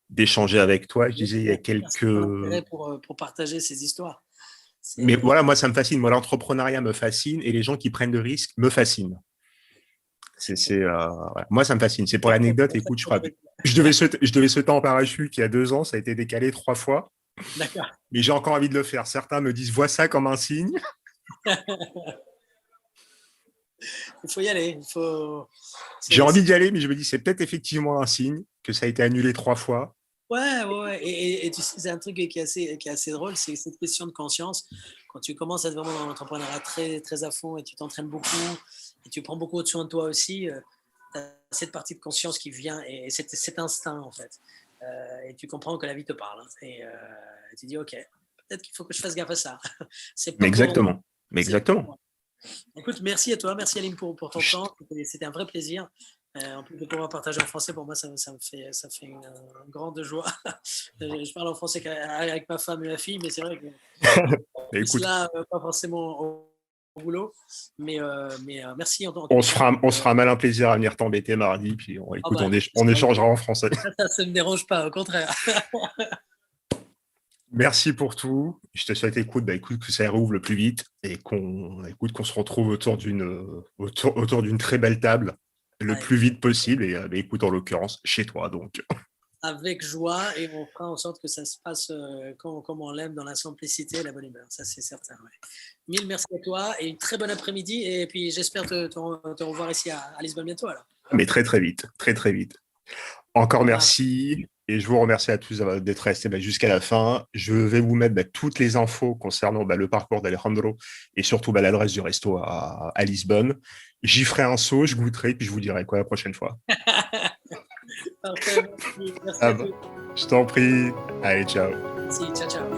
d'échanger avec toi. Je disais, il y a quelques... Pour partager ces histoires. Mais voilà, moi, ça me fascine. Moi, l'entrepreneuriat me fascine et les gens qui prennent de risques me fascinent. Ouais. Moi, ça me fascine. C'est pour l'anecdote. Écoute, je devais sauter en parachute il y a 2 ans. Ça a été décalé 3 fois. D'accord. Mais j'ai encore envie de le faire. Certains me disent, vois ça comme un signe. Il faut y aller. J'ai envie d'y aller, mais je me dis, c'est peut-être effectivement un signe que ça a été annulé 3 fois. Ouais. Et tu sais, c'est un truc qui est assez drôle, c'est cette question de conscience. Quand tu commences à être vraiment dans l'entrepreneuriat très, très à fond et tu t'entraînes beaucoup et tu prends beaucoup de soin de toi aussi, tu as cette partie de conscience qui vient et cet instinct, en fait. Et tu comprends que la vie te parle. Hein, et tu dis, OK, peut-être qu'il faut que je fasse gaffe à ça. Mais exactement. Mais exactement. Écoute, merci à toi, merci Aline pour ton temps. C'était un vrai plaisir. En plus de pouvoir partager en français, pour moi, ça me fait une grande joie. Je parle en français avec ma femme et ma fille, mais c'est vrai que Écoute, cela, pas forcément au boulot. Mais merci. on se fera mal un plaisir à venir t'embêter mardi, puis on échangera en français. Ça ne me dérange pas, au contraire. Merci pour tout. Je te souhaite écoute que ça rouvre le plus vite et qu'on se retrouve autour d'une très belle table le plus vite possible. Et écoute, en l'occurrence, chez toi. Donc. Avec joie, et on fera en sorte que ça se passe comme on l'aime, dans la simplicité et la bonne humeur. Ça, c'est certain. Ouais. Mille merci à toi et une très bonne après-midi. Et puis, j'espère te revoir ici à Lisbonne bientôt. Alors. Mais très, très vite. Très, très vite. Encore merci. Et je vous remercie à tous d'être restés jusqu'à la fin. Je vais vous mettre toutes les infos concernant le parcours d'Alejandro et surtout l'adresse du resto à Lisbonne. J'y ferai un saut, je goûterai, puis je vous dirai quoi la prochaine fois. Parfait, merci. Merci je t'en prie. Allez, ciao. Merci, ciao.